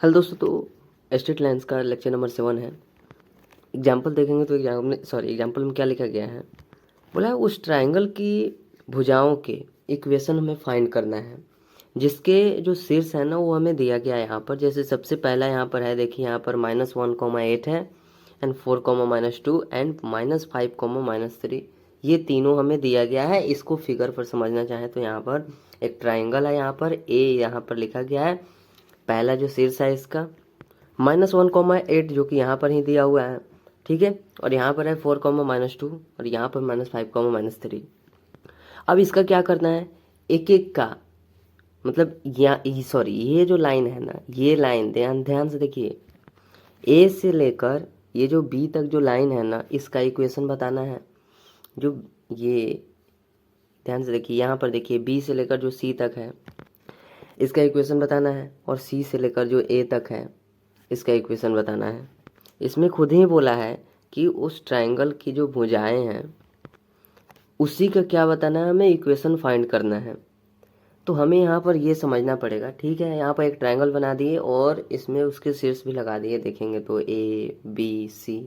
Hello दोस्तों, तो straight lines का लेक्चर नंबर 7 है। एग्जाम्पल देखेंगे तो एग्जाम्पल में क्या लिखा गया है। बोला है उस ट्रायंगल की भुजाओं के इक्वेशन हमें फाइंड करना है जिसके जो शीर्ष है ना वो हमें दिया गया है यहाँ पर। जैसे सबसे पहला यहाँ पर है, देखिए यहाँ पर -1, 8 है एंड 4, -2 एंड -5, -3। ये तीनों हमें दिया गया है। इसको फिगर पर समझना चाहें तो यहाँ पर एक ट्राइंगल है, यहाँ पर ए यहाँ पर लिखा गया है। पहला जो शीर्ष है इसका -1, 8 जो कि यहाँ पर ही दिया हुआ है, ठीक है। और यहाँ पर है 4, -2 और यहाँ पर -5, -3। अब इसका क्या करना है, एक एक का मतलब ये जो लाइन है ना, ये लाइन ध्यान ध्यान से देखिए, ए से लेकर ये जो बी तक जो लाइन है ना, इसका इक्वेशन बताना है। जो ये ध्यान से देखिए, यहाँ पर देखिए बी से लेकर जो सी तक है इसका इक्वेशन बताना है, और सी से लेकर जो ए तक है इसका इक्वेशन बताना है। इसमें खुद ही बोला है कि उस ट्रायंगल की जो भुजाएं हैं उसी का क्या बताना है, हमें इक्वेशन फाइंड करना है। तो हमें यहाँ पर ये समझना पड़ेगा, ठीक है। यहाँ पर एक ट्रायंगल बना दिए और इसमें उसके शीर्ष भी लगा दिए, देखेंगे तो ए बी सी।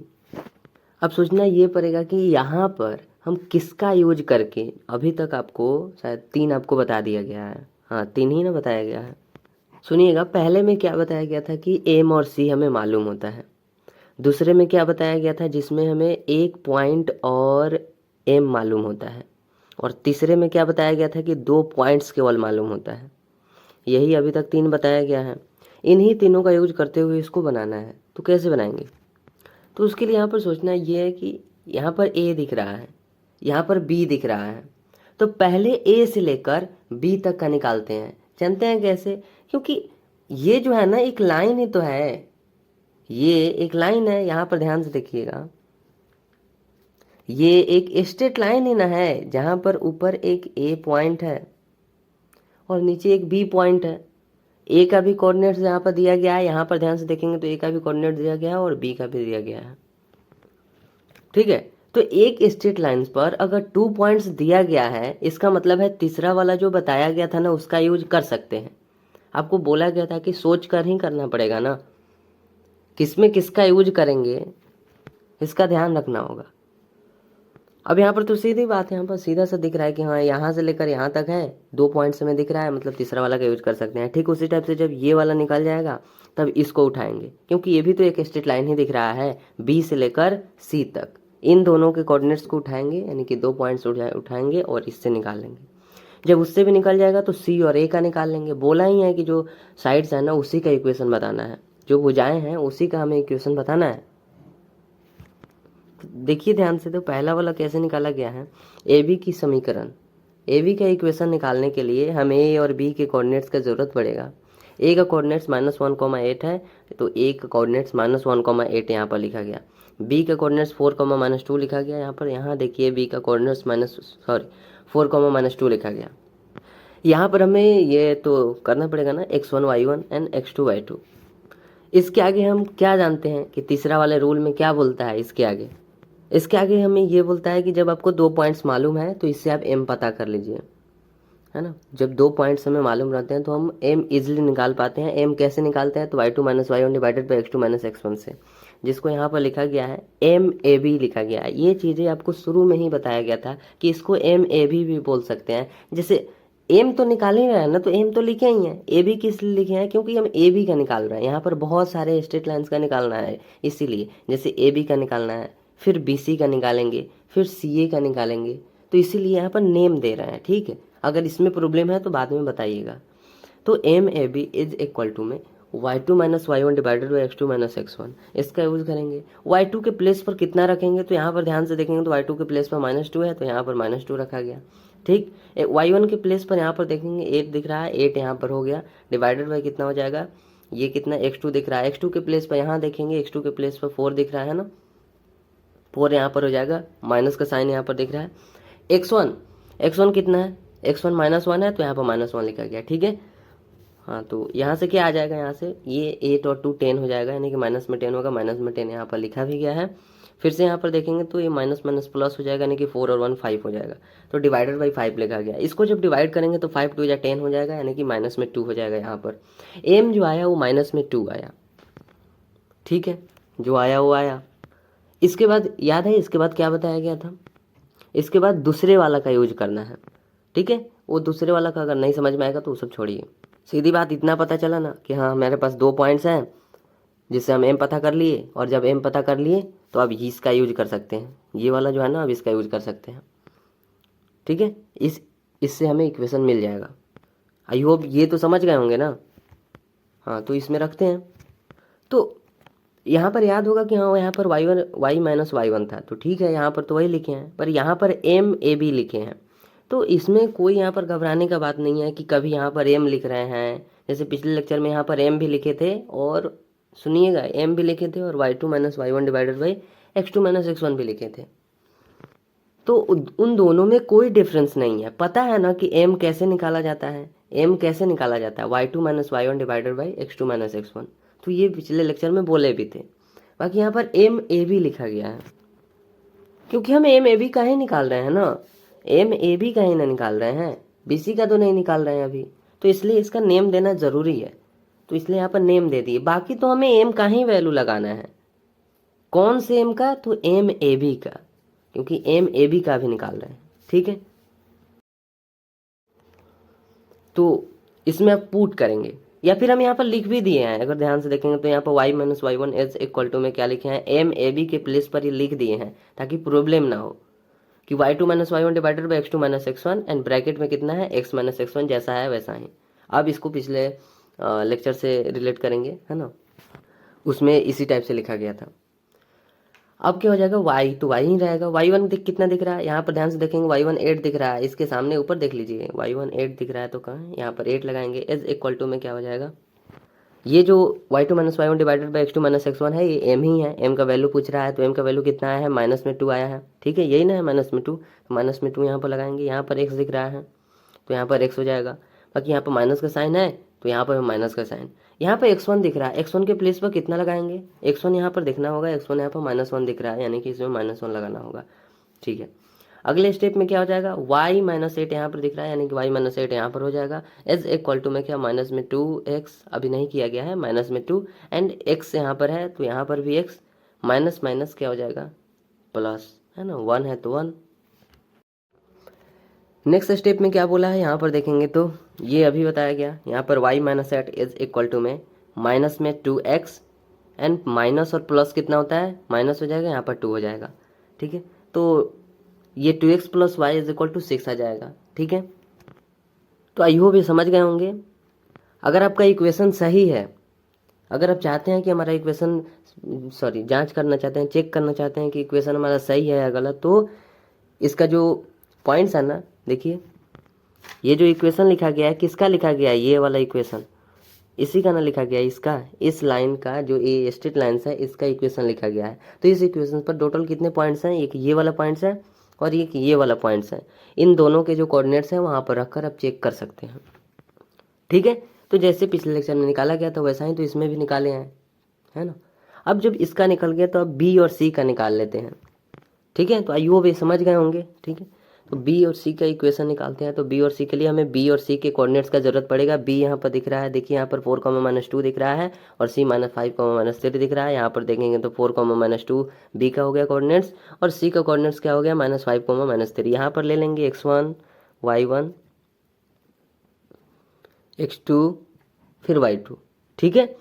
अब सोचना ये पड़ेगा कि यहाँ पर हम किसका यूज करके, अभी तक आपको शायद 3 आपको बता दिया गया है, हाँ 3 ही ना बताया गया है। सुनिएगा, पहले में क्या बताया गया था कि एम और सी हमें मालूम होता है। दूसरे में क्या बताया गया था, जिसमें हमें एक पॉइंट और एम मालूम होता है। और तीसरे में क्या बताया गया था कि 2 पॉइंट्स केवल मालूम होता है। यही अभी तक 3 बताया गया है। इन्हीं तीनों का यूज करते हुए इसको बनाना है। तो कैसे बनाएंगे, तो उसके लिए यहाँ पर सोचना ये है कि यहाँ पर ए दिख रहा है, यहाँ पर बी दिख रहा है, तो पहले ए से लेकर बी तक का निकालते हैं। जानते हैं कैसे, क्योंकि ये जो है ना एक लाइन ही तो है, ये एक लाइन है। यहाँ पर ध्यान से देखिएगा, ये एक स्ट्रेट लाइन ही ना है, जहाँ पर ऊपर एक ए पॉइंट है और नीचे एक बी पॉइंट है। ए का भी कोऑर्डिनेट्स यहाँ पर दिया गया है, यहाँ पर ध्यान से देखेंगे तो ए का भी कोऑर्डिनेट दिया गया है और बी का भी दिया गया है, ठीक है। तो एक स्ट्रेट लाइंस पर अगर 2 पॉइंट्स दिया गया है, इसका मतलब है तीसरा वाला जो बताया गया था ना उसका यूज कर सकते हैं। आपको बोला गया था कि सोच कर ही करना पड़ेगा ना, किसमें किसका यूज करेंगे इसका ध्यान रखना होगा। अब यहाँ पर तो सीधी बात है, यहाँ पर सीधा सा दिख रहा है कि हाँ यहाँ से लेकर यहाँ तक है, 2 पॉइंट्स में दिख रहा है, मतलब तीसरा वाला का यूज कर सकते हैं। ठीक उसी टाइप से जब ये वाला निकल जाएगा तब इसको उठाएंगे, क्योंकि ये भी तो एक स्ट्रेट लाइन ही दिख रहा है, बी से लेकर सी तक। इन दोनों के कोऑर्डिनेट्स को उठाएंगे, यानी कि 2 पॉइंट्स उठाएंगे और इससे निकाल लेंगे। जब उससे भी निकल जाएगा तो सी और ए का निकाल लेंगे। बोला ही है कि जो साइड्स है ना उसी का इक्वेशन बताना है, जो भुजाएं हैं उसी का हमें इक्वेशन बताना है। देखिए ध्यान से, तो पहला वाला कैसे निकाला गया है, ए बी की समीकरण, ए बी का इक्वेशन निकालने के लिए हमें ए और बी के कोऑर्डिनेट्स का जरूरत पड़ेगा। ए का कोऑर्डिनेट्स -1, 8 है, तो ए का कोऑर्डिनेट्स -1, 8 यहाँ पर लिखा गया। बी का कोऑर्डिनेट्स 4, -2 लिखा गया यहाँ पर। यहाँ देखिए बी का कोऑर्डिनेट्स 4, -2 लिखा गया। यहाँ पर हमें ये तो करना पड़ेगा ना, x1 y1 and x2 y2। इसके आगे हम क्या जानते हैं कि तीसरा वाले रूल में क्या बोलता है, इसके आगे हमें ये बोलता है कि जब आपको 2 पॉइंट्स मालूम है तो इससे आप एम पता कर लीजिए, है ना। जब 2 पॉइंट्स हमें मालूम रहते हैं तो हम एम इजीली निकाल पाते हैं। एम कैसे निकालते हैं, तो y2 - y1 divided by x2 - x1 से, जिसको यहाँ पर लिखा गया है एम ए बी लिखा गया है। ये चीज़ें आपको शुरू में ही बताया गया था कि इसको एम ए बी भी बोल सकते हैं। जैसे एम तो निकाल ही रहे हैं ना, तो एम तो लिखे ही हैं, ए बी किस लिए लिखे हैं, क्योंकि हम ए बी का निकाल रहे हैं। यहाँ पर बहुत सारे स्ट्रेट लाइन्स का निकालना है, इसीलिए जैसे ए बी का निकालना है, फिर बी सी का निकालेंगे, फिर सी ए का निकालेंगे, तो इसीलिए यहाँ पर नेम दे रहे हैं, ठीक है। अगर इसमें प्रॉब्लम है तो बाद में बताइएगा। तो M A B is equal to में y2 - y1 divided by x2 - x1, इसका यूज करेंगे। y2 के प्लेस पर कितना रखेंगे, तो यहाँ पर ध्यान से देखेंगे तो y2 के प्लेस पर -2 है, तो यहाँ पर -2 रखा गया, ठीक। y1 के प्लेस पर यहाँ पर देखेंगे 8 दिख रहा है, 8 यहाँ पर हो गया, डिवाइडेड बाई कितना हो जाएगा, ये कितना x2 दिख रहा है, x2 के प्लेस पर यहाँ देखेंगे, x2 के प्लेस पर 4 दिख रहा है ना, 4 यहाँ पर हो जाएगा, माइनस का साइन यहाँ पर दिख रहा है। x1 कितना है, x1 -1 है, तो यहाँ पर -1 लिखा गया, ठीक है। हाँ, तो यहाँ से क्या आ जाएगा, यहाँ से ये 8 और 2 10 हो जाएगा, यानी कि माइनस में 10 होगा, माइनस में 10 यहाँ पर लिखा भी गया है। फिर से यहाँ पर देखेंगे तो ये माइनस माइनस प्लस हो जाएगा, यानी कि 4 और 1 5 हो जाएगा, तो डिवाइडेड बाई 5 लिखा गया। इसको जब डिवाइड करेंगे तो 5 2 या 10 हो जाएगा, यानी कि माइनस में 2 हो जाएगा। यहाँ पर एम जो आया वो माइनस में 2 आया, ठीक है, जो आया वो आया। इसके बाद याद है इसके बाद क्या बताया गया था, इसके बाद दूसरे वाला का यूज करना है, ठीक है। वो दूसरे वाला का अगर नहीं समझ में आएगा तो वो सब छोड़िए, सीधी बात इतना पता चला ना कि हाँ मेरे पास 2 पॉइंट्स हैं जिससे हम एम पता कर लिए, और जब एम पता कर लिए तो अब इसका यूज कर सकते हैं, ये वाला जो है ना अब इसका यूज कर सकते हैं, ठीक है। इससे हमें इक्वेशन मिल जाएगा। आई होप ये तो समझ गए होंगे ना। हाँ तो इसमें रखते हैं, तो यहाँ पर याद होगा कि हाँ यहाँ पर y माइनस y1 था, तो ठीक है यहाँ पर तो वही लिखे हैं, पर यहाँ पर एम ए बी लिखे हैं, तो इसमें कोई यहाँ पर घबराने का बात नहीं है कि कभी यहाँ पर एम लिख रहे हैं, जैसे पिछले लेक्चर में यहाँ पर एम भी लिखे थे, और सुनिएगा एम भी लिखे थे, और y2 minus y1 divided by x2 minus x1 भी लिखे थे, तो उन दोनों में कोई डिफरेंस नहीं है। पता है ना कि एम कैसे निकाला जाता है, एम कैसे निकाला जाता है, y2 minus y1 divided by x2 minus x1, तो ये पिछले लेक्चर में बोले भी थे। बाकी यहाँ पर एम ए बी लिखा गया है, क्योंकि हम एम ए बी का ही निकाल रहे हैं ना, एम ए बी का ही ना निकाल रहे हैं, बी सी का तो नहीं निकाल रहे हैं अभी, तो इसलिए इसका नेम देना ज़रूरी है, तो इसलिए यहाँ पर नेम दे दिए। बाकी तो हमें एम का ही वैल्यू लगाना है, कौन से एम का, तो एम ए बी का, क्योंकि एम ए बी का भी निकाल रहे हैं, ठीक है। तो इसमें आप पुट करेंगे, या फिर हम यहाँ पर लिख भी दिए हैं, अगर ध्यान से देखेंगे तो यहाँ पर y minus y1 is equal to में क्या लिखे हैं, एम ए बी के प्लेस पर ये लिख दिए हैं ताकि प्रॉब्लम ना हो कि y2 minus y1 divided by x2 minus x1 and bracket में कितना है x माइनस x1, जैसा है वैसा ही। अब इसको पिछले लेक्चर से रिलेट करेंगे, है ना, उसमें इसी टाइप से लिखा गया था। अब क्या हो जाएगा, y तो y ही रहेगा, y1 कितना दिख रहा है, यहाँ पर ध्यान से देखेंगे y1 8 दिख रहा है, इसके सामने ऊपर देख लीजिए y1 8 दिख रहा है, तो कहाँ यहाँ पर 8 लगाएंगे, इज इक्वल टू में क्या हो जाएगा, ये जो y2 minus y1 divided by x2 minus x1 है ये m ही है, m का वैल्यू पूछ रहा है, तो m का वैल्यू कितना आया है, माइनस में 2 आया है, ठीक है, यही ना है माइनस में 2, तो माइनस में 2 यहाँ पर लगाएंगे, यहाँ पर x दिख रहा है तो यहाँ पर x हो जाएगा, बाकी यहाँ पर माइनस का साइन है तो यहाँ पर माइनस का साइन, यहाँ पर x1 दिख रहा है, x1 के प्लेस पर कितना लगाएंगे, x1 यहाँ पर देखना होगा, x1 यहाँ पर -1 दिख रहा है, यानी कि इसमें -1 लगाना होगा, ठीक है। अगले स्टेप में क्या हो जाएगा, y माइनस 8 यहाँ पर दिख रहा है, यानी कि y माइनस 8 यहाँ पर हो जाएगा, इज इक्वल टू में क्या, माइनस में 2x, अभी नहीं किया गया है, माइनस में 2 एंड x यहाँ पर है तो यहाँ पर भी x, माइनस माइनस क्या हो जाएगा, प्लस, है ना, 1 है तो 1। नेक्स्ट स्टेप में क्या बोला है, यहाँ पर देखेंगे तो ये अभी बताया गया, यहाँ पर y minus 8 is equal to में माइनस में 2x एंड माइनस और प्लस कितना होता है, माइनस हो जाएगा, यहाँ पर 2 हो जाएगा, ठीक है, तो ये 2x plus Y is equal to 6 आ जाएगा, ठीक है। तो आई होप ये समझ गए होंगे। अगर आपका इक्वेशन सही है, अगर आप चाहते हैं कि हमारा इक्वेशन जांच करना चाहते हैं, चेक करना चाहते हैं कि इक्वेशन हमारा सही है या गलत, तो इसका जो पॉइंट्स है ना, देखिए ये जो इक्वेशन लिखा गया है किसका लिखा गया है, ये वाला इक्वेशन इसी का ना लिखा गया है, इसका, इस लाइन का जो ये स्ट्रेट लाइन्स है इसका इक्वेशन लिखा गया है। तो इस इक्वेशन पर टोटल कितने पॉइंट्स हैं, एक ये वाला पॉइंट्स है और ये वाला पॉइंट्स है, इन दोनों के जो कोऑर्डिनेट्स हैं वहाँ पर रखकर आप चेक कर सकते हैं, ठीक है। तो जैसे पिछले लेक्चर में निकाला गया था वैसा ही तो इसमें भी निकाले हैं, है ना। अब जब इसका निकल गया तो अब बी और सी का निकाल लेते हैं, ठीक है। तो आइयो भी समझ गए होंगे, ठीक है। तो बी और सी का इक्वेशन निकालते हैं, तो बी और सी के लिए हमें बी और सी के कोऑर्डिनेट्स का जरूरत पड़ेगा। बी यहाँ पर दिख रहा है, देखिए यहाँ पर 4, -2 दिख रहा है, और सी -5, -3 दिख रहा है। यहाँ पर देखेंगे तो 4, -2 बी का हो गया कोऑर्डिनेट्स, और सी का कोऑर्डिनेट्स क्या हो गया, -5, -3। यहाँ पर ले लेंगे x1 y1 x2 फिर y2, ठीक है।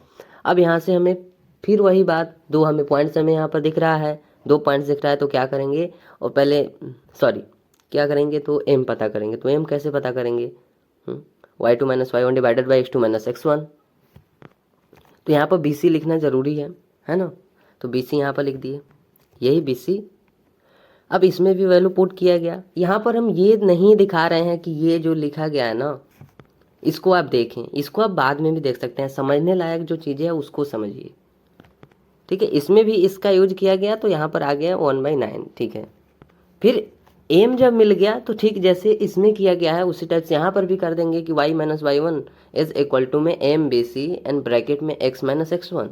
अब यहाँ से हमें फिर वही बात, दो हमें पॉइंट्स हमें यहाँ पर दिख रहा है, 2 पॉइंट्स दिख रहा है, तो क्या करेंगे, और पहले क्या करेंगे, तो m पता करेंगे। तो m कैसे पता करेंगे, y2 minus y1 divided by x2 minus x1। तो यहाँ पर bc लिखना ज़रूरी है ना, तो bc यहाँ पर लिख दिए, यही bc। अब इसमें भी वैल्यू पुट किया गया, यहाँ पर हम ये नहीं दिखा रहे हैं कि ये जो लिखा गया है ना, इसको आप देखें, इसको आप बाद में भी देख सकते हैं, समझने लायक जो चीज़ें हैं उसको समझिए, ठीक है। इसमें भी इसका यूज किया गया, तो यहाँ पर आ गया 1/9, ठीक है। फिर एम जब मिल गया तो ठीक जैसे इसमें किया गया है उसी टाइप से यहाँ पर भी कर देंगे कि y minus y1 is equal to में M B C and bracket में x माइनस x1,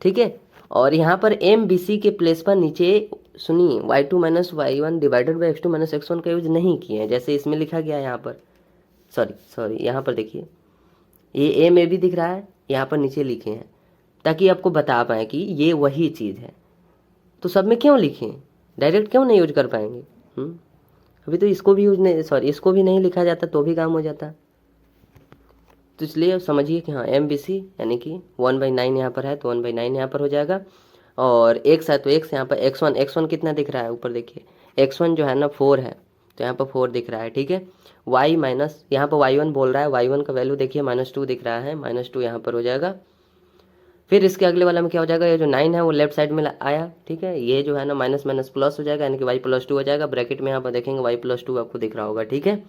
ठीक है। और यहाँ पर एम बी सी के प्लेस पर नीचे सुनिए y2 minus y1 divided by x2 minus x1 का यूज नहीं किए हैं, जैसे इसमें लिखा गया है यहाँ पर। सॉरी यहाँ पर देखिए, ये एम ए भी दिख रहा है, यहाँ पर नीचे लिखे हैं ताकि आपको बता पाएँ कि ये वही चीज़ है। तो सब में क्यों लिखें, डायरेक्ट क्यों नहीं यूज कर पाएंगे? अभी तो इसको भी इसको भी नहीं लिखा जाता तो भी काम हो जाता। तो इसलिए समझिए कि हाँ एम बी सी यानी कि 1/9 यहाँ पर है तो 1/9 यहाँ पर हो जाएगा। और एक्स है तो एक्स यहाँ पर x1 कितना दिख रहा है, ऊपर देखिए x1 जो है ना 4 है, तो यहाँ पर 4 दिख रहा है, ठीक है। y माइनस यहाँ पर y1 बोल रहा है, y1 का वैल्यू देखिए -2 दिख रहा है, -2 यहाँ पर हो जाएगा। फिर इसके अगले वाला में क्या हो जाएगा, ये जो 9 है वो लेफ्ट साइड में आया, ठीक है। ये जो है ना माइनस माइनस प्लस हो जाएगा, यानी कि y+2 हो जाएगा। ब्रैकेट में यहाँ पर देखेंगे y+2 आपको दिख रहा होगा, ठीक है।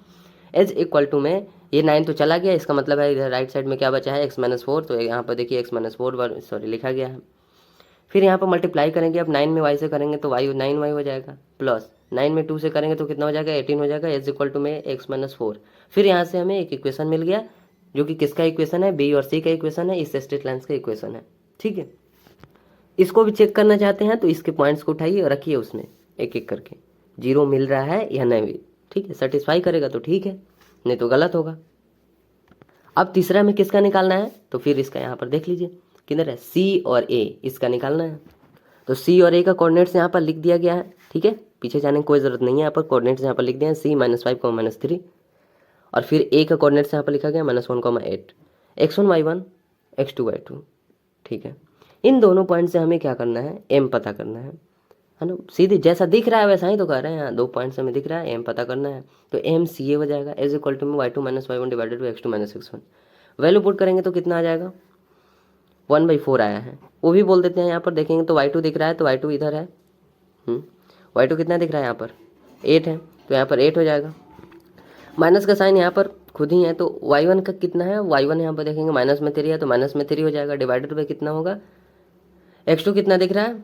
एज इक्वल टू में ये 9 तो चला गया, इसका मतलब है इधर राइट साइड में क्या बचा है, x-4, तो यहाँ पर देखिए x-4 लिखा गया है। फिर यहाँ पर मल्टीप्लाई करेंगे, अब 9 में y से करेंगे तो y 9y हो जाएगा, प्लस 9 में 2 से करेंगे तो कितना हो जाएगा, 18 हो जाएगा, एज इक्वल टू में x-4। फिर यहाँ से हमें एक इक्वेशन मिल गया जो कि किसका इक्वेशन है, बी और सी का इक्वेशन है, इस स्ट्रेट लाइन्स का इक्वेशन है, ठीक है। इसको भी चेक करना चाहते हैं तो इसके पॉइंट्स को उठाइए और रखिए उसमें एक एक करके, जीरो मिल रहा है या नहीं, ठीक है। सेटिस्फाई करेगा तो ठीक है, नहीं तो गलत होगा। अब तीसरा में किसका निकालना है, तो फिर इसका यहाँ पर देख लीजिए किधर है, सी और ए, इसका निकालना है। तो सी और ए का कोऑर्डिनेट्स यहाँ पर लिख दिया गया है, ठीक है, पीछे जाने की कोई ज़रूरत नहीं है, यहाँ पर कोऑर्डिनेट्स यहाँ पर लिख दिए हैं, सी -5, -3। और फिर ए का कोऑर्डिनेट्स यहाँ पर लिखा गया -1, 8, x1 y1 x2 y2, ठीक है। इन दोनों पॉइंट से हमें क्या करना है, एम पता करना है ना। सीधे जैसा दिख रहा है वैसा ही तो कर रहे हैं, यहाँ 2 पॉइंट्स हमें दिख रहा है, एम पता करना है। तो एम सी ए हो जाएगा, एज इक्वल टू में y2 minus y1 divided by x2 minus x1। Value put करेंगे तो कितना आ जाएगा, 1/4 आया है, वो भी बोल देते हैं। यहाँ पर देखेंगे तो y2 दिख रहा है, तो y2 इधर है, y2 कितना दिख रहा है यहाँ पर, 8 है, तो यहाँ पर 8 हो जाएगा। माइनस का साइन यहाँ पर खुद ही है, तो y1 का कितना है, y1 यहाँ पर देखेंगे माइनस में 3 है, तो माइनस में 3 हो जाएगा, डिवाइडेड बाई कितना होगा, x2 कितना दिख रहा है,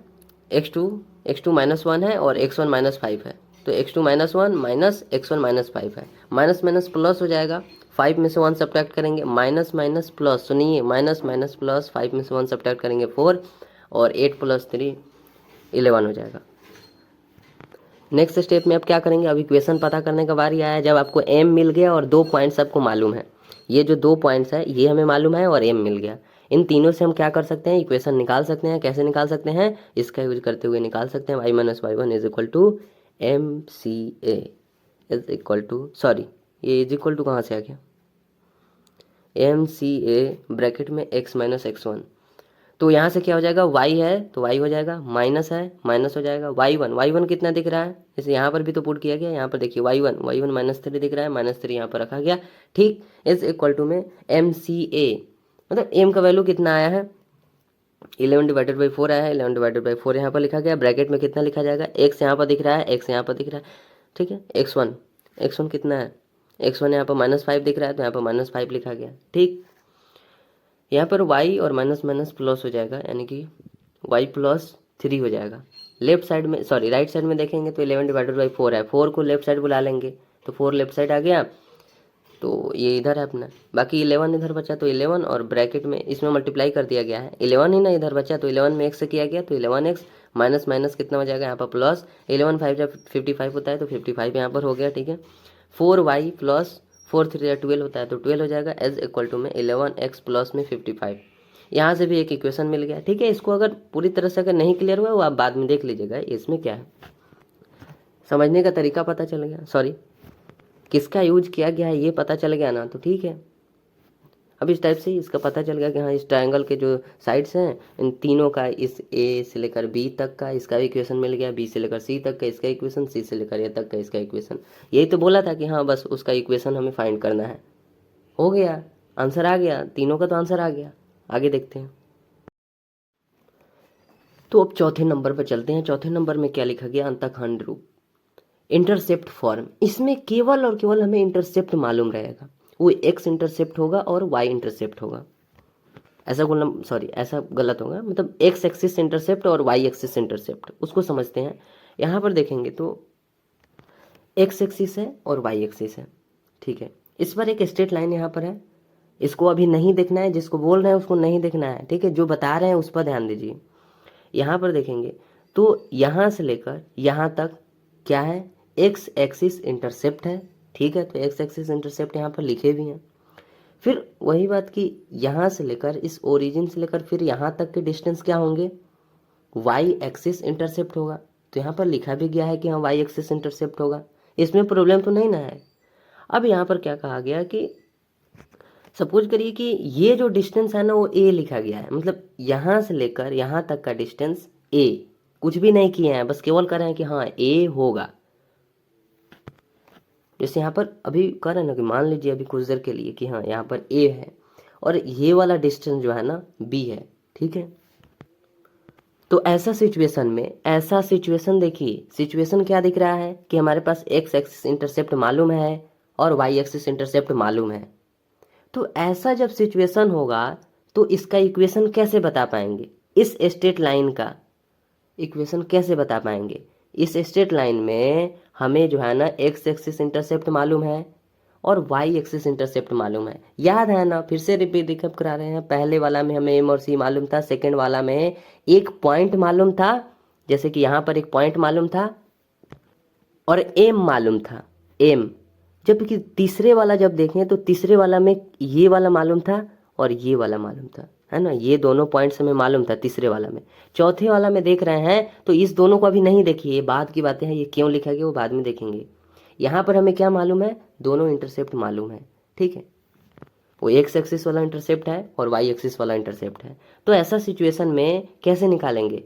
x2 -1 है और x1 -5 है, तो x2 -1 माइनस x1 -5 है, माइनस माइनस प्लस हो जाएगा, 5 में से 1 सब्ट्रैक्ट करेंगे, माइनस माइनस प्लस, सुनिए माइनस माइनस प्लस, 5 में से 1 सब्ट्रैक्ट करेंगे 4, और 8 + 3 11 हो जाएगा। नेक्स्ट स्टेप में अब क्या करेंगे, अब इक्वेशन पता करने का बारी आया, जब आपको m मिल गया और 2 पॉइंट्स आपको मालूम है, ये जो 2 पॉइंट्स है ये हमें मालूम है और m मिल गया, इन तीनों से हम क्या कर सकते हैं, इक्वेशन निकाल सकते हैं। कैसे निकाल सकते हैं, इसका यूज करते हुए निकाल सकते हैं, y - y1 is equal to M C A is equal to, sorry ये इज इक्वल टू कहाँ से आ गया, एम सी ए ब्रैकेट में x - x1, तो यहाँ से क्या हो जाएगा, y है तो y हो जाएगा, माइनस है माइनस हो जाएगा, y1 कितना दिख रहा है, इसे यहाँ पर भी तो पुट किया गया, यहाँ पर देखिए y1 -3 दिख रहा है, -3 यहाँ पर रखा गया, ठीक, इज इक्वल टू में एम सी ए, मतलब m का वैल्यू कितना आया है, 11/4 आया है, 11/4 यहाँ पर लिखा गया, ब्रैकेट में कितना लिखा जाएगा, x यहाँ पर दिख रहा है, x यहाँ पर दिख रहा है, ठीक है। x1 कितना है, x1 यहाँ पर -5 दिख रहा है, तो यहाँ पर -5 लिखा गया, ठीक। यहाँ पर y और माइनस माइनस प्लस हो जाएगा, यानी कि y+3 हो जाएगा। लेफ्ट साइड में राइट साइड में देखेंगे तो 11/4 है, 4 को लेफ्ट साइड बुला लेंगे तो 4 लेफ्ट साइड आ गया, तो ये इधर है अपना, बाकी 11 इधर बचा, तो 11 और ब्रैकेट में इसमें मल्टीप्लाई कर दिया गया है, 11 ही ना इधर बचा, तो 11 में x से किया गया, तो 11x माइनस माइनस कितना हो जाएगा यहाँ पर प्लस, 11 5 जब 55 होता है तो 55 यहाँ पर हो गया, ठीक है। 4y + 4 3 12 होता है, तो 12 हो जाएगा, एज इक्वल टू में 11x प्लस में 55। यहाँ से भी एक इक्वेशन मिल गया, ठीक है। इसको अगर पूरी तरह से अगर नहीं क्लियर हुआ वो आप बाद में देख लीजिएगा, इसमें क्या है, समझने का तरीका पता चल गया, किसका यूज किया गया है ये पता चल गया ना, तो ठीक है। अब इस टाइप से इसका पता चल गया कि हाँ इस ट्रायंगल के जो साइड्स हैं इन तीनों का, इस ए से लेकर बी तक का इसका इक्वेशन मिल गया, बी से लेकर सी तक का इसका इक्वेशन, सी से लेकर ए तक का इसका इक्वेशन। यही तो बोला था कि हाँ बस उसका इक्वेशन हमें फाइंड करना है, हो गया, आंसर आ गया, तीनों का तो आंसर आ गया। आगे देखते हैं, तो अब चौथे नंबर पर चलते हैं। चौथे नंबर में क्या लिखा गया, अंतःखंड रूप, इंटरसेप्ट फॉर्म। इसमें केवल और केवल हमें इंटरसेप्ट मालूम रहेगा, वो x इंटरसेप्ट होगा और y इंटरसेप्ट होगा, ऐसा ऐसा गलत होगा, मतलब x एक्सिस इंटरसेप्ट और y एक्सिस इंटरसेप्ट, उसको समझते हैं। यहाँ पर देखेंगे तो x एक्सिस है और y एक्सिस है, ठीक है। इस पर एक स्ट्रेट लाइन यहाँ पर है, इसको अभी नहीं देखना है, जिसको बोल रहे हैं उसको नहीं देखना है, ठीक है, जो बता रहे हैं उस पर ध्यान दीजिए। यहाँ पर देखेंगे तो यहाँ से लेकर यहाँ तक क्या है, एक्स एक्सिस इंटरसेप्ट है, ठीक है। तो एक्स एक्सिस इंटरसेप्ट यहाँ पर लिखे भी हैं। फिर वही बात कि यहाँ से लेकर इस ओरिजिन से लेकर फिर यहाँ तक के डिस्टेंस क्या होंगे, वाई एक्सिस इंटरसेप्ट होगा। तो यहाँ पर लिखा भी गया है कि हाँ वाई एक्सिस इंटरसेप्ट होगा, इसमें प्रॉब्लम तो नहीं ना है। अब यहाँ पर क्या कहा गया कि सपोज करिए कि ये जो डिस्टेंस है ना वो ए लिखा गया है, मतलब यहाँ से लेकर यहाँ तक का डिस्टेंस ए, कुछ भी नहीं किए हैं, बस केवल कर रहे हैं कि हाँ ए होगा। जैसे यहाँ पर अभी कर रहे हैं ना कि मान लीजिए अभी कुछ देर के लिए कि हाँ यहाँ पर ए है और ये वाला डिस्टेंस जो है ना बी है, ठीक है। तो ऐसा सिचुएशन में, ऐसा सिचुएशन देखिए, सिचुएशन क्या दिख रहा है कि हमारे पास एक्स एक्सिस इंटरसेप्ट मालूम है और वाई एक्सिस इंटरसेप्ट मालूम है। तो ऐसा जब सिचुएशन होगा तो इसका इक्वेशन कैसे बता पाएंगे, इस स्ट्रेट लाइन का इक्वेशन कैसे बता पाएंगे। इस स्ट्रेट लाइन में हमें जो है ना एक्स एक्सिस इंटरसेप्ट मालूम है और वाई एक्सिस इंटरसेप्ट मालूम है, याद है ना। फिर से रिपीट करा रहे हैं, पहले वाला में हमें एम और सी मालूम था, सेकेंड वाला में एक पॉइंट मालूम था, जैसे कि यहाँ पर एक पॉइंट मालूम था और एम मालूम था, एम। जबकि तीसरे वाला जब देखें तो तीसरे वाला में ये वाला मालूम था और ये वाला मालूम था, है ना, ये दोनों पॉइंट्स हमें मालूम था तीसरे वाला में। चौथे वाला में देख रहे हैं तो इस दोनों को अभी नहीं देखिए, ये बाद की बातें हैं, ये क्यों लिखा गया वो बाद में देखेंगे। यहाँ पर हमें क्या मालूम है, दोनों इंटरसेप्ट मालूम है, ठीक है। वो एक्स एक्सिस वाला इंटरसेप्ट है और वाई एक्सिस वाला इंटरसेप्ट है। तो ऐसा सिचुएशन में कैसे निकालेंगे,